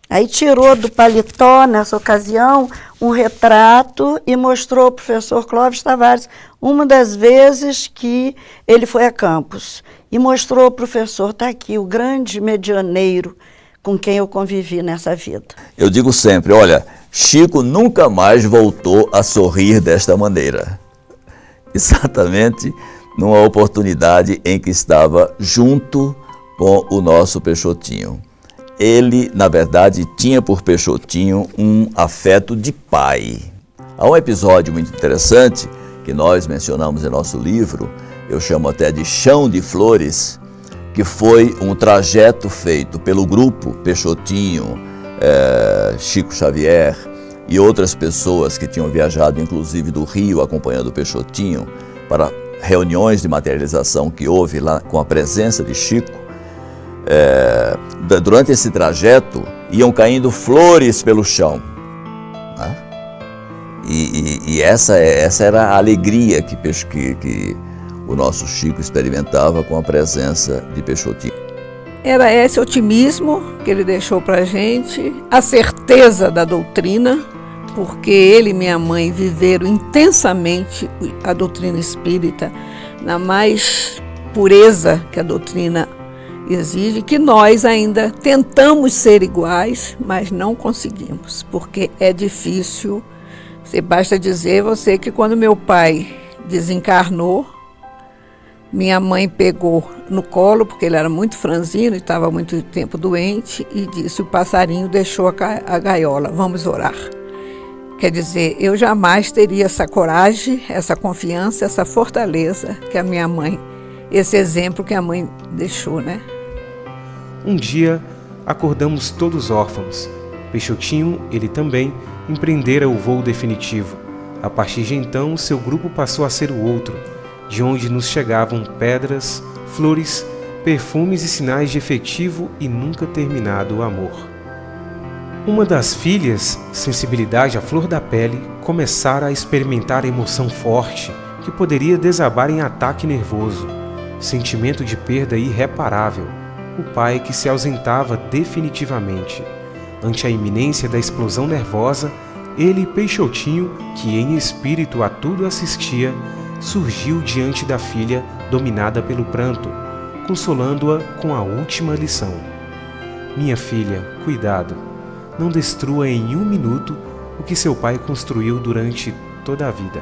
Aí tirou do paletó, nessa ocasião, um retrato e mostrou ao professor Clóvis Tavares uma das vezes que ele foi a Campos. E mostrou ao professor, está aqui, o grande medianeiro com quem eu convivi nessa vida. Eu digo sempre, olha, Chico nunca mais voltou a sorrir desta maneira. Exatamente numa oportunidade em que estava junto com o nosso Peixotinho. Ele, na verdade, tinha por Peixotinho um afeto de pai. Há um episódio muito interessante que nós mencionamos em nosso livro, eu chamo até de Chão de Flores, que foi um trajeto feito pelo grupo Peixotinho, Chico Xavier e outras pessoas que tinham viajado, inclusive do Rio, acompanhando o Peixotinho, para reuniões de materialização que houve lá com a presença de Chico. Durante esse trajeto iam caindo flores pelo chão, né? E essa era a alegria que o nosso Chico experimentava com a presença de Peixotinho. Era esse otimismo que ele deixou para a gente, a certeza da doutrina, porque ele e minha mãe viveram intensamente a doutrina espírita na mais pureza que a doutrina exige, que nós ainda tentamos ser iguais, mas não conseguimos, porque é difícil. Basta dizer você que quando meu pai desencarnou, minha mãe pegou no colo, porque ele era muito franzino e estava muito tempo doente, e disse, o passarinho deixou a gaiola, vamos orar. Quer dizer, eu jamais teria essa coragem, essa confiança, essa fortaleza que a minha mãe, esse exemplo que a mãe deixou, né? Um dia, acordamos todos órfãos. Peixotinho, ele também, empreendera o voo definitivo. A partir de então, seu grupo passou a ser o outro, de onde nos chegavam pedras, flores, perfumes e sinais de efetivo e nunca terminado amor. Uma das filhas, sensibilidade à flor da pele, começara a experimentar emoção forte, que poderia desabar em ataque nervoso, sentimento de perda irreparável, o pai que se ausentava definitivamente. Ante a iminência da explosão nervosa, ele e Peixotinho, que em espírito a tudo assistia, surgiu diante da filha dominada pelo pranto, consolando-a com a última lição. Minha filha, cuidado, não destrua em 1 minuto o que seu pai construiu durante toda a vida.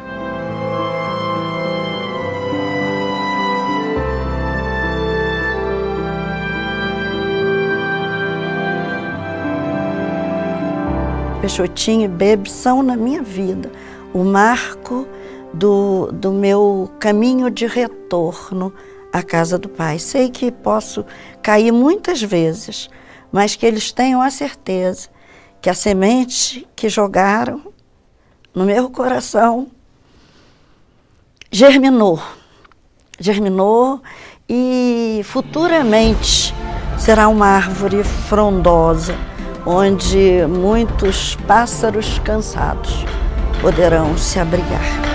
Peixotinho e Bebe são na minha vida o marco do meu caminho de retorno à casa do Pai. Sei que posso cair muitas vezes, mas que eles tenham a certeza que a semente que jogaram no meu coração germinou e futuramente será uma árvore frondosa, onde muitos pássaros cansados poderão se abrigar.